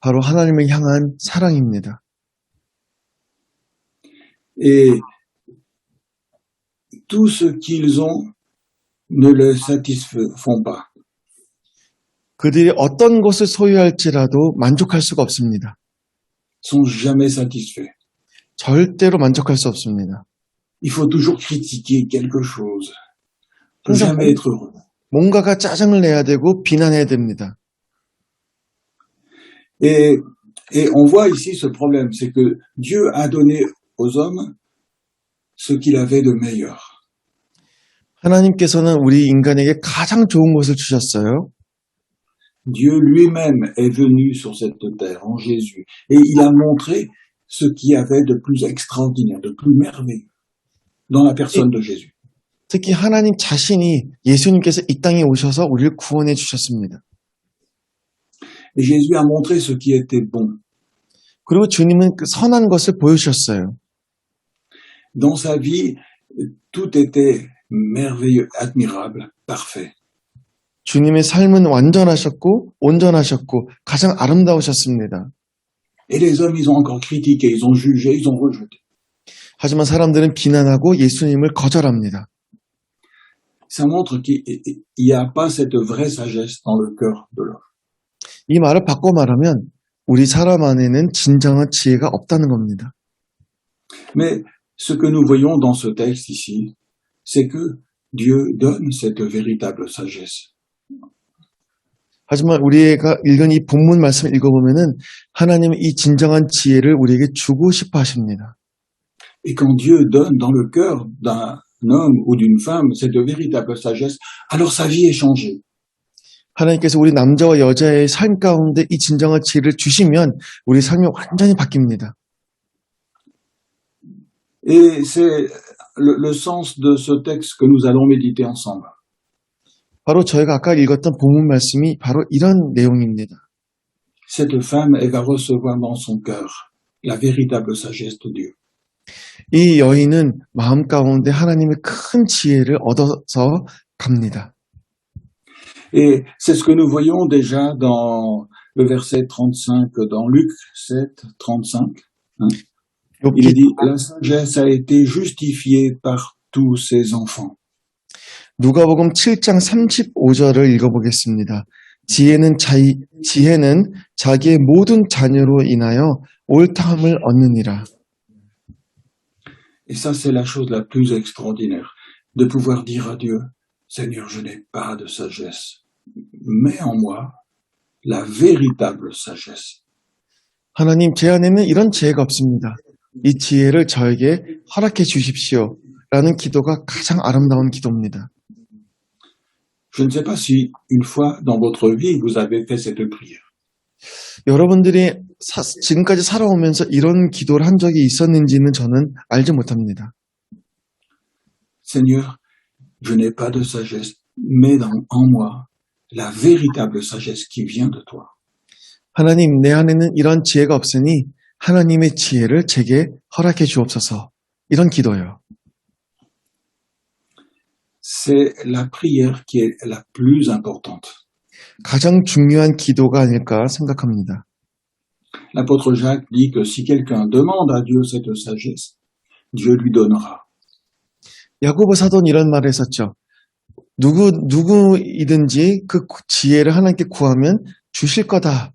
C: 바로 하나님을 향한 사랑입니다.
B: Et tout ce qu'ils ont ne les satisfont pas.
C: 그들이 어떤 것을 소유할지라도 만족할 수가 없습니다.
B: Sont jamais satisfaits.
C: 절대로 만족할 수 없습니다.
B: Il faut toujours critiquer quelque chose.
C: 항상
B: Jamais être heureux.
C: 뭔가가 짜증을 내야 되고 비난해야 됩니다.
B: Et on voit ici ce problème, c'est que Dieu a donné aux hommes ce qu'il avait de meilleur.
C: 하나님께서는 우리 인간에게 가장 좋은 것을 주셨어요.
B: Dieu lui-même est venu sur cette terre en Jésus et il a montré ce qu'il y avait de plus extraordinaire, de plus merveilleux dans la personne de Jésus.
C: 특히 하나님 자신이 예수님께서 이 땅에 오셔서 우리를 구원해 주셨습니다.
B: Et Jésus a montré ce qui était bon.
C: 그리고 주님은 그 선한 것을 보여주셨어요.
B: Dans sa vie, tout était merveilleux, admirable, parfait.
C: 주님의 삶은 완전하셨고 온전하셨고 가장 아름다우셨습니다.
B: Et les hommes, ils ont encore critiqué, ils ont jugé, ils ont rejeté.
C: 하지만 사람들은 비난하고 예수님을 거절합니다.
B: Ça montre qu'il n'y a pas cette vraie sagesse dans le cœur de l'homme.
C: 이 말을 바꿔 말하면 우리 사람 안에는 진정한 지혜가 없다는 겁니다.
B: Mais ce que nous voyons dans ce texte ici, c'est que Dieu donne cette véritable sagesse.
C: 하지만 우리가 읽은 이 본문 말씀을 읽어보면은 하나님은 이 진정한 지혜를 우리에게 주고 싶어 하십니다.
B: Et quand Dieu donne dans le cœur d'un homme ou d'une femme cette véritable sagesse, alors sa vie est changée.
C: 하나님께서 우리 남자와 여자의 삶 가운데 이 진정한 지혜를 주시면 우리 삶이 완전히 바뀝니다.
B: Et c'est le sens de ce texte que nous allons méditer ensemble.
C: 바로 저희가 아까 읽었던 본문 말씀이 바로 이런 내용입니다.
B: Cette femme, elle va recevoir dans son cœur la véritable sagesse de Dieu.
C: 이 여인은 마음 가운데 하나님의 큰 지혜를 얻어서 갑니다.
B: Et c'est ce que nous voyons déjà dans le verset 35, dans Luc 7, 35. Il est dit, la sagesse a été justifiée par tous ses enfants.
C: 누가복음 7장 35절을 읽어보겠습니다. 지혜는 자기의 모든 자녀로 인하여 옳다함을 얻느니라.
B: Et ça, c'est la chose la plus extraordinaire, de pouvoir dire à Dieu, Seigneur, je n'ai pas de sagesse. Mets en moi la véritable sagesse.
C: 하나님, 제 안에는 이런 지혜가 없습니다. 이 지혜를 저에게 허락해 주십시오. 라는 기도가 가장 아름다운 기도입니다.
B: Je ne sais pas si une fois dans votre vie, vous avez fait cette prière.
C: 여러분들이 지금까지 살아오면서 이런 기도를 한 적이 있었는지는 저는 알지 못합니다.
B: Seigneur, je n'ai pas de sagesse, mets en moi la véritable sagesse qui vient de toi.
C: 하나님, 내 안에는 이런 지혜가 없으니 하나님의 지혜를 제게 허락해 주옵소서. 이런 기도예요.
B: C'est la prière qui est la plus importante.
C: 가장 중요한 기도가 아닐까 생각합니다.
B: L'apôtre Jacques dit que si quelqu'un demande à Dieu cette sagesse, Dieu lui donnera.
C: 야고보 사도는 이런 말을 했었죠. 누구이든지 그 지혜를 하나님께 구하면 주실 거다.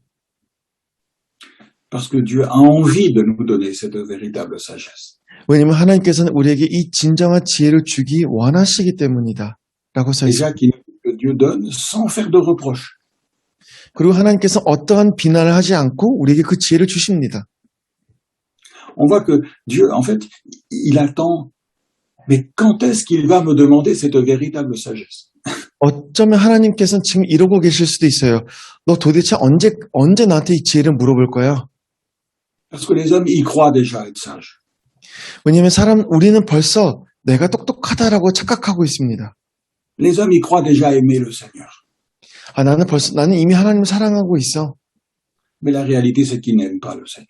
B: Parce que Dieu a envie de nous donner cette véritable sagesse.
C: 왜냐하면 하나님께서는 우리에게 이 진정한 지혜를 주기 원하시기 때문이다. 라고 써
B: Et
C: 있습니다.
B: Jacques, il dit que Dieu donne sans faire de reproche.
C: 그리고 하나님께서 어떠한 비난을 하지 않고 우리에게 그 지혜를 주십니다.
B: On voit que Dieu, en fait, il attend, mais quand est-ce qu'il va me demander cette véritable sagesse?
C: 어쩌면 하나님께서는 지금 이러고 계실 수도 있어요. 너 도대체 언제 나한테 이 지혜를 물어볼 거야?
B: Parce que les hommes, ils croient déjà être sages.
C: 왜냐하면 우리는 벌써 내가 똑똑하다라고 착각하고 있습니다.
B: Les hommes, ils croient déjà aimer le Seigneur.
C: 나는 이미 하나님을 사랑하고 있어.
B: Mais la réalité, c'est qu'ils n'aiment pas le Seigneur.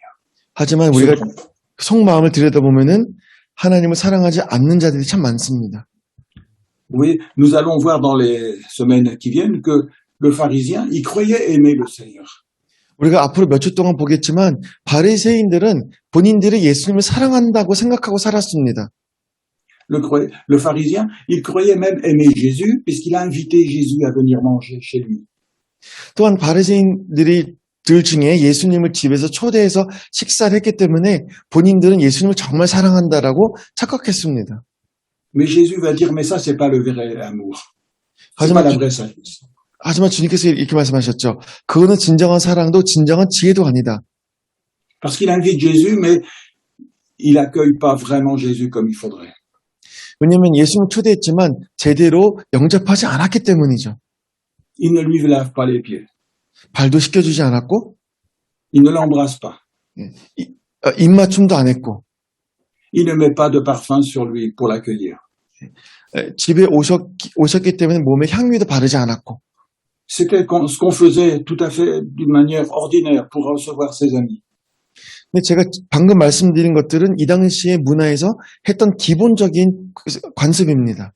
C: 하지만
B: se
C: 우리가
B: trompent.
C: 속마음을 들여다보면은 하나님을 사랑하지 않는 자들이 참 많습니다.
B: Vous voyez, nous allons voir dans les semaines qui viennent que le pharisien, il croyait aimer le Seigneur.
C: 우리가 앞으로 몇 주 동안 보겠지만 바리새인들은 본인들이 예수님을 사랑한다고 생각하고 살았습니다.
B: Le pharisien, il croyait même aimer Jésus puisqu'il a invité Jésus à venir manger chez lui.
C: 또한 바리새인들이 들 중에 예수님을 집에서 초대해서 식사를 했기 때문에 본인들은 예수님을 정말 사랑한다라고 착각했습니다.
B: Mais Jésus va dire, mais ça, c'est pas le vrai amour. C'est pas la vraie sagesse.
C: 하지만 주님께서 이렇게 말씀하셨죠. 그거는 진정한 사랑도 진정한 지혜도 아니다.
B: Parce qu'il invite Jésus, mais il accueille pas vraiment Jésus comme il faudrait.
C: 왜냐하면 예수님을 초대했지만 제대로 영접하지 않았기 때문이죠.
B: Il ne lui lave pas les pieds.
C: 발도 씻겨주지 않았고
B: Il ne l'embrasse pas.
C: 입맞춤도 안 했고
B: Il ne met pas de parfum sur lui pour l'accueillir.
C: 집에 오셨기 때문에 몸에 향미도 바르지 않았고
B: C'était ce qu'on faisait tout à fait d'une manière ordinaire pour recevoir ses amis.
C: 근데 제가 방금 말씀드린 것들은 이 당시의 문화에서 했던 기본적인 관습입니다.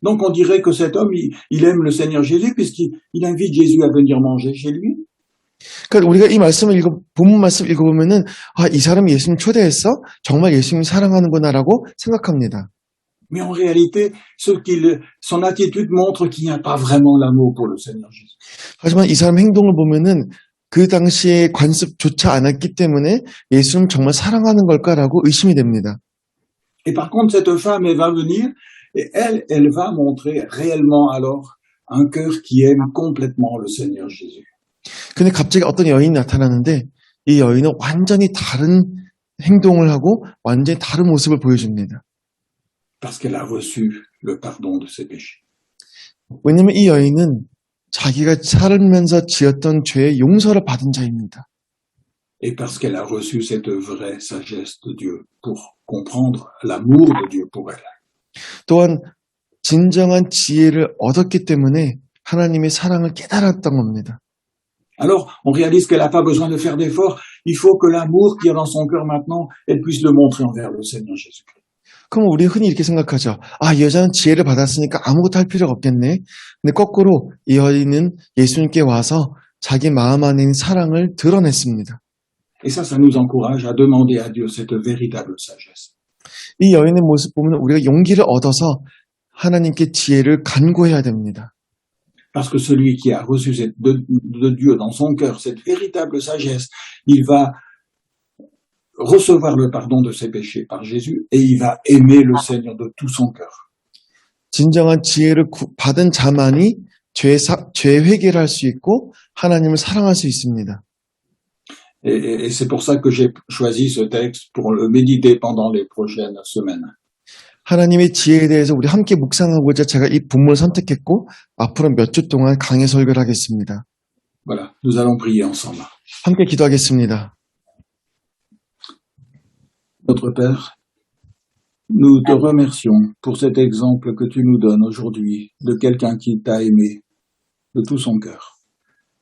B: Donc on dirait que cet homme, il aime le Seigneur Jésus puisqu'il invite Jésus à venir manger chez lui.
C: 그러니까 우리가 이 말씀을 본문 말씀 읽어보면은 이 사람이 예수님 초대했어? 정말 예수님 사랑하는구나라고 생각합니다.
B: Mais en réalité, son attitude montre qu'il n'y a pas vraiment l'amour pour le Seigneur Jésus.
C: 하지만 이 사람 행동을 보면은 그 당시에 관습조차 않았기 때문에 예수님 정말 사랑하는 걸까라고 의심이 됩니다.
B: Et par contre, cette femme, elle va venir et elle va montrer réellement alors un cœur qui aime complètement le Seigneur Jésus.
C: 근데 갑자기 어떤 여인이 나타나는데 이 여인은 완전히 다른 행동을 하고 완전히 다른 모습을 보여줍니다.
B: Parce qu'elle a reçu le pardon de ses péchés.
C: 왜냐하면 이 여인은 자기가 살면서 지었던 죄의 용서를 받은 자입니다.
B: Et parce qu'elle a reçu cette vraie sagesse de Dieu pour comprendre l'amour de Dieu pour elle.
C: 또한 진정한 지혜를 얻었기 때문에 하나님의 사랑을 깨달았던 겁니다.
B: Alors, on réalise qu'elle n'a pas besoin de faire d'efforts. Il faut que l'amour qui est dans son cœur maintenant, elle puisse le montrer envers le Seigneur Jésus-Christ.
C: 그럼 우리 흔히 이렇게 생각하죠. 이 여자는 지혜를 받았으니까 아무것도 할 필요가 없겠네. 근데 거꾸로 이 여인은 예수님께 와서 자기 마음 안에 있는 사랑을 드러냈습니다.
B: Et ça nous encourage à demander à Dieu cette véritable sagesse.
C: 이 여인의 모습 보면 우리가 용기를 얻어서 하나님께 지혜를 간구해야 됩니다.
B: Parce que celui qui a reçu de Dieu dans son cœur cette véritable sagesse, il va recevoir le pardon de ses péchés par Jésus et il va aimer le Seigneur de tout son cœur.
C: 진정한 지혜를 받은 자만이 죄 회개를 할 수 있고 하나님을 사랑할 수 있습니다.
B: Et c'est pour ça que j'ai choisi ce texte pour le méditer pendant les prochaines semaines.
C: 하나님의 지혜에 대해서 우리 함께 묵상하고자 제가 이 본문을 선택했고 앞으로 몇 주 동안 강해 설교를 하겠습니다.
B: Voilà, nous allons prier ensemble.
C: 함께 기도하겠습니다.
B: Notre Père, nous te remercions pour cet exemple que tu nous donnes aujourd'hui de quelqu'un qui t'a aimé de tout son cœur.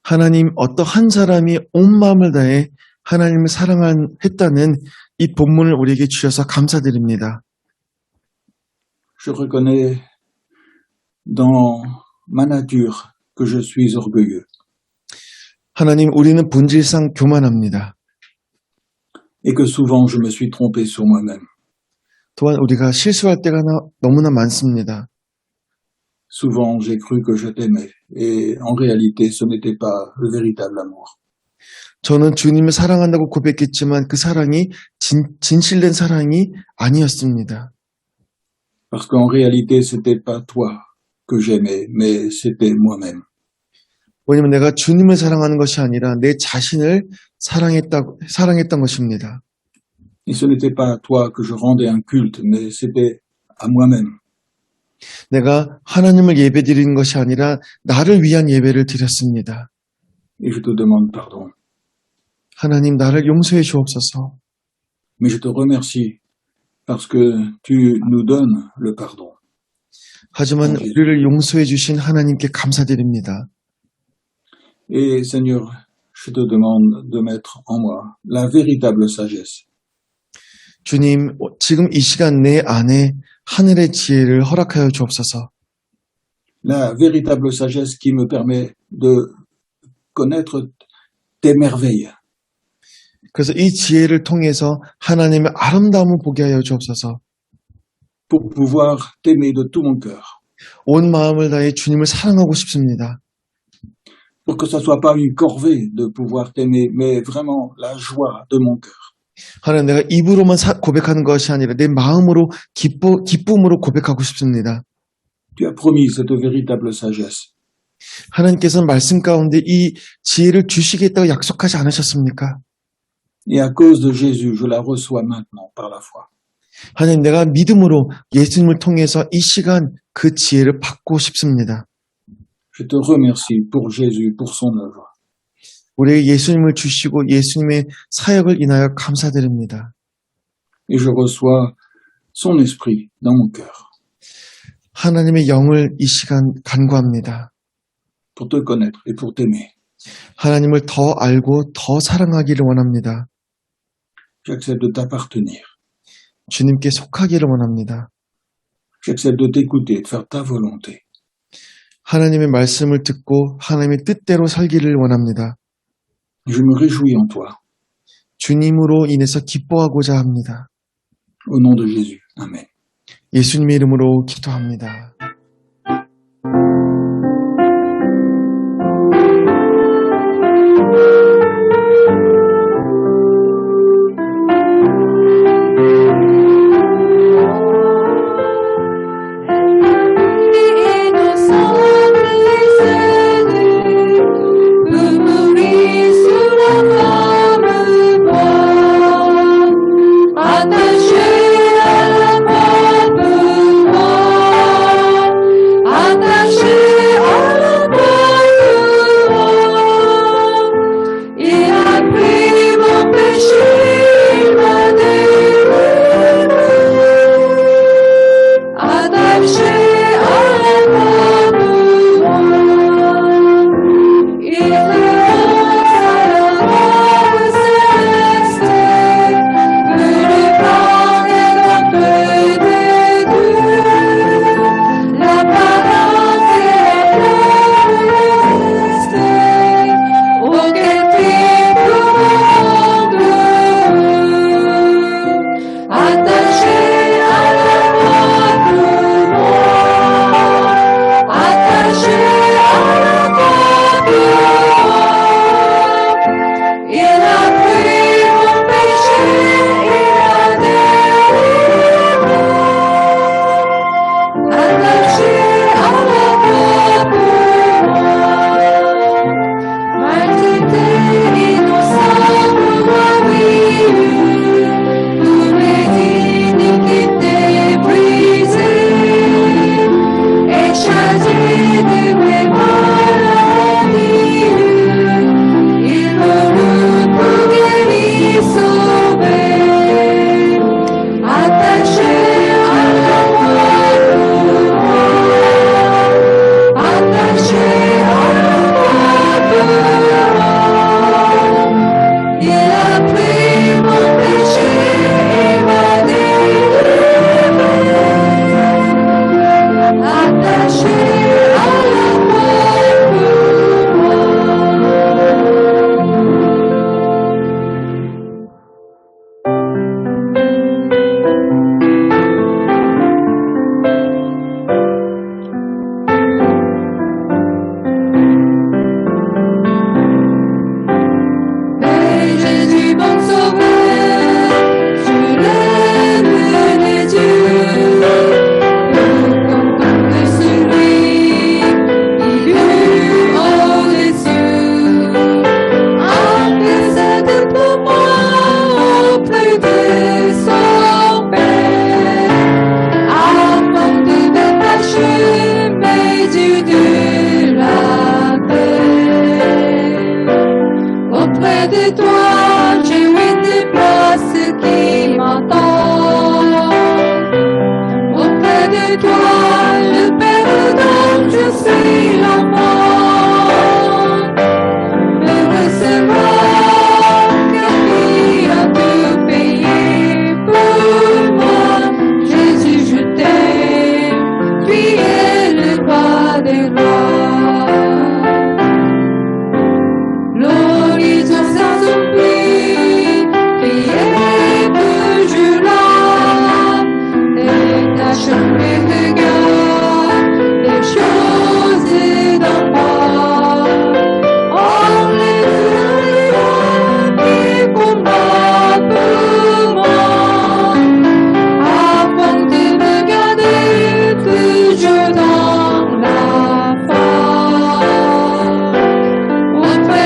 C: 하나님 어떠한 사람이 온 마음을 다해 하나님을 사랑했다는 이 본문을 우리에게 주셔서 감사드립니다.
B: Je reconnais dans ma nature que je suis orgueilleux.
C: 하나님, 우리는 본질상 교만합니다.
B: Et que souvent je me suis trompé sur moi-même.
C: 또한 우리가 실수할 때가 너무나 많습니다.
B: Souvent j'ai cru que je t'aimais et en réalité ce n'était pas le véritable amour.
C: 저는 주님을 사랑한다고 고백했지만 그 사랑이 진실된 사랑이 아니었습니다.
B: Parce qu'en réalité c'était pas toi que j'aimais, mais c'était moi-même.
C: 왜냐면 내가 주님을 사랑하는 것이 아니라 내 자신을 사랑했던 것입니다.
B: Et ce n'était pas à toi que je rendais un culte, mais c'était à moi-même.
C: 내가 하나님을 예배드리는 것이 아니라 나를 위한 예배를 드렸습니다.
B: Et je te demande pardon.
C: 하나님, 나를 용서해 주옵소서.
B: Mais je te remercie parce que tu nous donnes le pardon.
C: 하지만 우리를 용서해 주신 하나님께 감사드립니다.
B: Et Seigneur, je te demande de mettre en moi la véritable sagesse.
C: 주님, 지금 이 시간 내 안에 하늘의 지혜를 허락하여 주옵소서.
B: La véritable sagesse qui me permet de connaître tes merveilles.
C: 그래서 이 지혜를 통해서 하나님의 아름다움을 보게 하여 주옵소서.
B: Pour pouvoir t'aimer de tout mon cœur.
C: 온 마음을 다해 주님을 사랑하고 싶습니다.
B: Pour que ça soit pas une corvée de pouvoir t'aimer, mais vraiment la joie de mon cœur.
C: 하나님, 내가 입으로만 고백하는 것이 아니라 내 마음으로 기쁨으로 고백하고 싶습니다.
B: Tu as promis cette véritable sagesse.
C: 하나님께서는 말씀 가운데 이 지혜를 주시겠다고 약속하지 않으셨습니까?
B: Et à cause de Jésus, je la reçois maintenant par la foi.
C: 하나님, 내가 믿음으로 예수님을 통해서 이 시간 그 지혜를 받고 싶습니다.
B: Je te remercie pour Jésus, pour son œuvre.
C: 우리에게 예수님을 주시고 예수님의 사역을 인하여 감사드립니다.
B: Et je reçois son esprit dans mon cœur.
C: 하나님의 영을 이 시간 간구합니다.
B: Pour te connaître et pour t'aimer.
C: 하나님을 더 알고 더 사랑하기를 원합니다.
B: J'accepte de t'appartenir.
C: 주님께 속하기를 원합니다.
B: J'accepte de t'écouter, de faire ta volonté.
C: 하나님의 말씀을 듣고 하나님의 뜻대로 살기를 원합니다.
B: Je me réjouis en toi.
C: 주님으로 인해서 기뻐하고자 합니다.
B: Au nom de Jésus. Amen.
C: 예수님의 이름으로 기도합니다.
D: Attaché à la porte,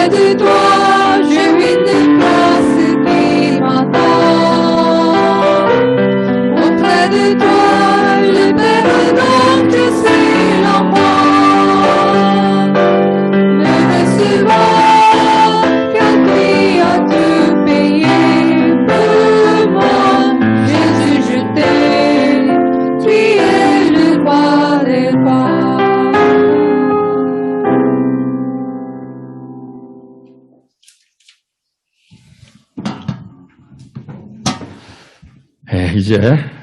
D: Auprès de toi, j'ai une place qui m'attend. Auprès de toi, le Père donc c'est l'enfant. Ne recevant qu'un prix à te payer pour moi. Jésus, je t'aime, tu es le roi des rois.
A: 네, 이제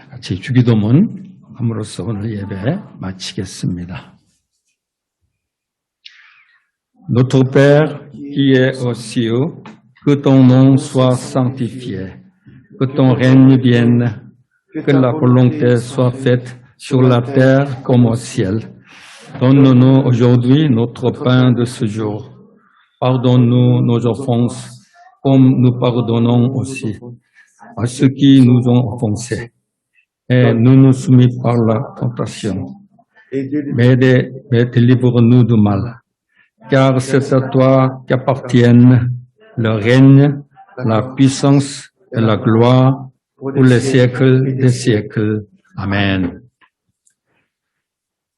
A: 같이 주기도문 함으로써 오늘 예배 마치겠습니다. Notre Père qui es aux cieux, que ton nom soit sanctifié, que ton règne vienne, que la volonté soit faite sur la terre comme au ciel. Donne-nous aujourd'hui notre pain de ce jour. Pardonne-nous nos offenses, comme nous pardonnons aussi à ceux qui nous ont offensés. Et ne nous soumis par la tentation, mais délivre-nous du mal. Car c'est à toi qu'appartiennent le règne, la puissance et la gloire pour les siècles des siècles. Amen.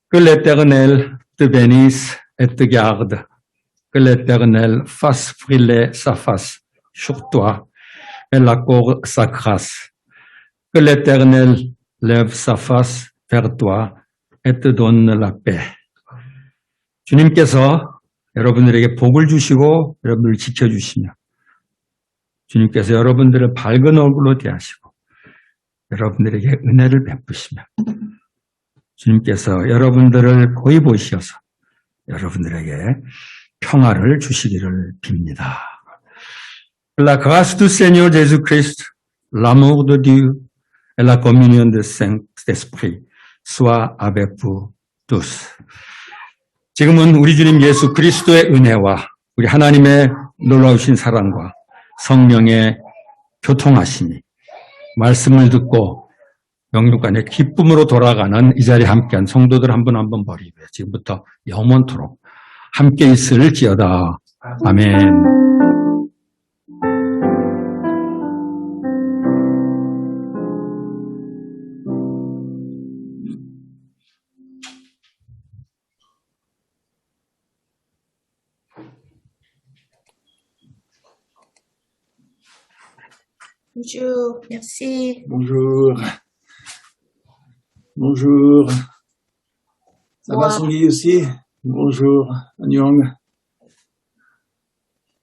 A: Que l'Éternel te bénisse et te garde. Que l'Éternel fasse briller sa face sur toi et l'accorde sa grâce. Que l'Éternel lève sa face vers toi et te donne la paix. 주님께서 여러분들에게 복을 주시고 여러분들을 지켜주시며 주님께서 여러분들을 밝은 얼굴로 대하시고 여러분들에게 은혜를 베푸시며 주님께서 여러분들을 고이 보시어서 여러분들에게 평화를 주시기를 빕니다. La grâce du Seigneur Jésus-Christ, l'amour de Dieu et la communion du Saint-Esprit soit avec vous tous. 지금은 우리 주님 예수 그리스도의 은혜와 우리 하나님의 놀라우신 사랑과 성령의 교통하심이 말씀을 듣고 영육간의 기쁨으로 돌아가는 이 자리에 함께한 성도들 한 분 한 분 버리고요. 지금부터 영원토록 함께 있을지어다. 아멘.
E: Bonjour, merci.
B: Bonjour. Bonjour. Ça va, Songui aussi? Bonjour, Anyong.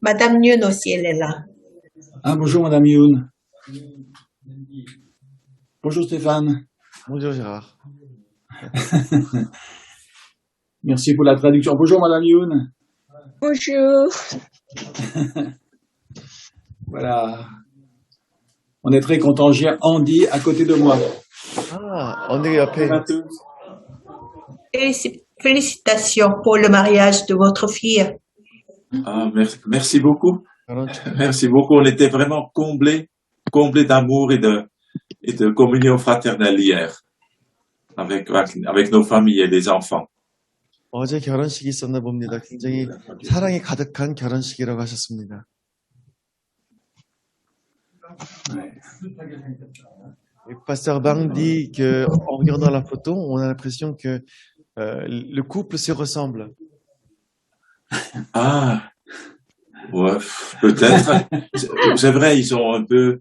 E: Madame Nguyen aussi, elle est là.
B: Ah, bonjour, Madame Youn. Bonjour, Stéphane.
C: Bonjour Gérard.
B: Merci pour la traduction. Bonjour, Madame Youn.
E: Bonjour.
B: Voilà. On est très content. J'ai Andy à côté de moi.
C: 아, 언니 옆에
E: Félicitations pour le mariage de votre fille.
F: Ah, merci beaucoup.
C: 결혼 축하.
F: Merci beaucoup. On était vraiment comblés d'amour et de communion fraternelle hier avec nos familles et les enfants.
C: 어제 결혼식이 있었나 봅니다. 굉장히 사랑이 가득한 결혼식이라고 하셨습니다. Et Pasteur Bang dit que, en regardant la photo, on a l'impression que le couple se ressemble.
F: Ah, ouais, peut-être. C'est vrai, ils ont un peu,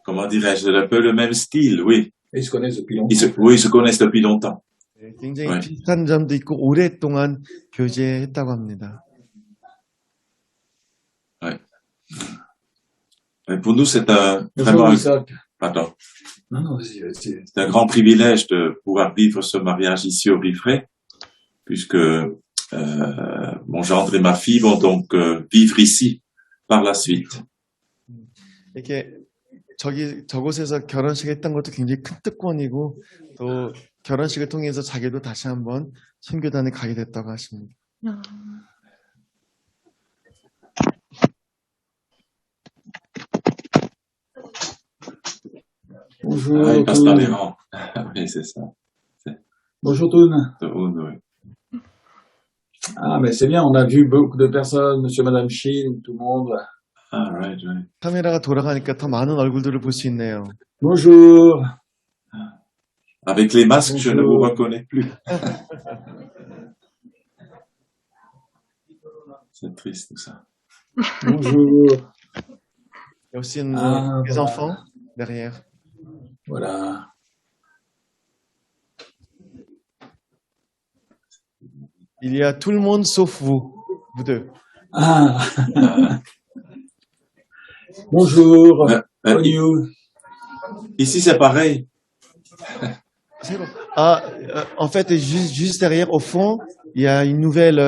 F: comment dirais-je, un peu le même style, oui.
B: Ils se connaissent depuis longtemps.
F: Ils se connaissent depuis longtemps.
C: 굉장히
F: 네.
C: 비슷한 점도 있고 오랫동안 교제했다고 합니다.
F: Et pour nous, c'est
B: Bonjour,
F: vraiment
B: Isaac.
F: pardon.
B: Non, non, vas-y, vas-y.
F: C'est un grand privilège de pouvoir vivre ce mariage ici au Vivray, puisque mon gendre et ma fille vont donc vivre ici par la suite.
C: 이렇게 저곳에서 결혼식 했던 것도 굉장히 큰 특권이고 또 결혼식을 통해서 자기도 다시 한번 선교단에 가게 됐다고 하십니다.
B: Bonjour.
F: Ah, il passe par les
B: Toun.
F: rangs. Oui, c'est ça.
B: Bonjour, Toun.
F: Oui.
B: Ah, mais c'est bien, on a vu beaucoup de personnes, monsieur, madame Shin, tout le monde.
F: Ah, right, right.
C: 카메라가 돌아가니까 더 많은 얼굴들을 볼 수 있네요.
B: Bonjour.
F: Avec les masques, je ne vous
B: Bonjour.
F: reconnais plus. C'est triste tout ça.
B: Bonjour.
C: Il y a aussi des
B: voilà.
C: enfants derrière.
B: Voilà.
C: Il y a tout le monde sauf vous, vous deux.
B: Ah. Bonjour.
F: Euh,
B: How are you?
F: Ici, c'est pareil.
C: Ah, en fait, juste derrière, au fond, il y a une nouvelle,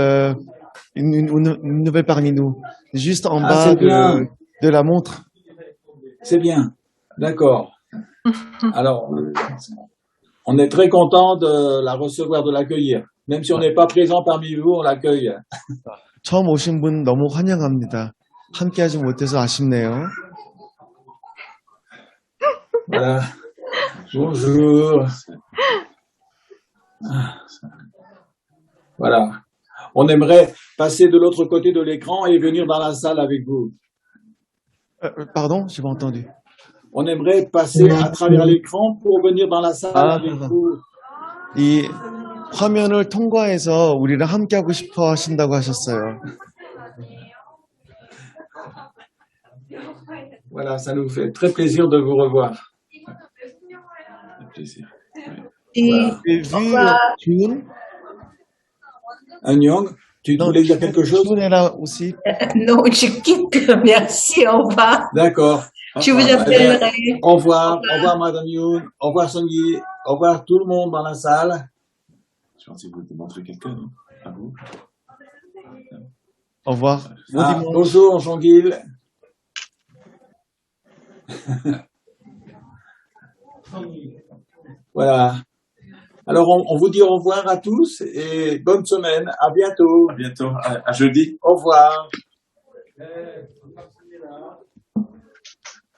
C: une nouvelle parmi nous. Juste en
B: Ah,
C: bas
B: c'est bien.
C: de la montre.
B: C'est bien. D'accord. Alors, on est très content de la recevoir, de l'accueillir. Même si on n'est pas présent parmi vous, on l'accueille.
C: 처음 오신 분 너무 환영합니다. 함께하지 못해서 아쉽네요.
B: Voilà. Bonjour. Voilà. On aimerait passer de l'autre côté de l'écran et venir dans la salle avec vous.
C: Pardon, j'ai pas entendu.
B: On aimerait passer à travers l'écran pour venir dans la salle
C: Ah.
B: avec vous.
C: 이 화면을 통과해서 우리랑 함께하고 싶어 하신다고 하셨어요.
B: Voilà, ça nous fait très plaisir de vous revoir.
F: Avec plaisir.
E: Et
B: Voilà.
C: Et vu June,
B: Young, tu voulais dire quelque chose?
C: June est là aussi.
E: non, je quitte. Merci, au revoir.
B: D'accord.
E: Je vous appellerai.
B: Au revoir. Au revoir, Madame Young. Au revoir, Songyi. Au revoir, tout le monde dans la salle.
F: Je pensais que vous vouliez montrer quelqu'un, non? À vous?
C: Au revoir. Bon
B: Ah,
C: dimanche.
B: bonjour, Jean-Guil. Voilà. Alors, on vous dit au revoir à tous et bonne semaine. À bientôt.
F: À bientôt. À jeudi.
B: Au revoir.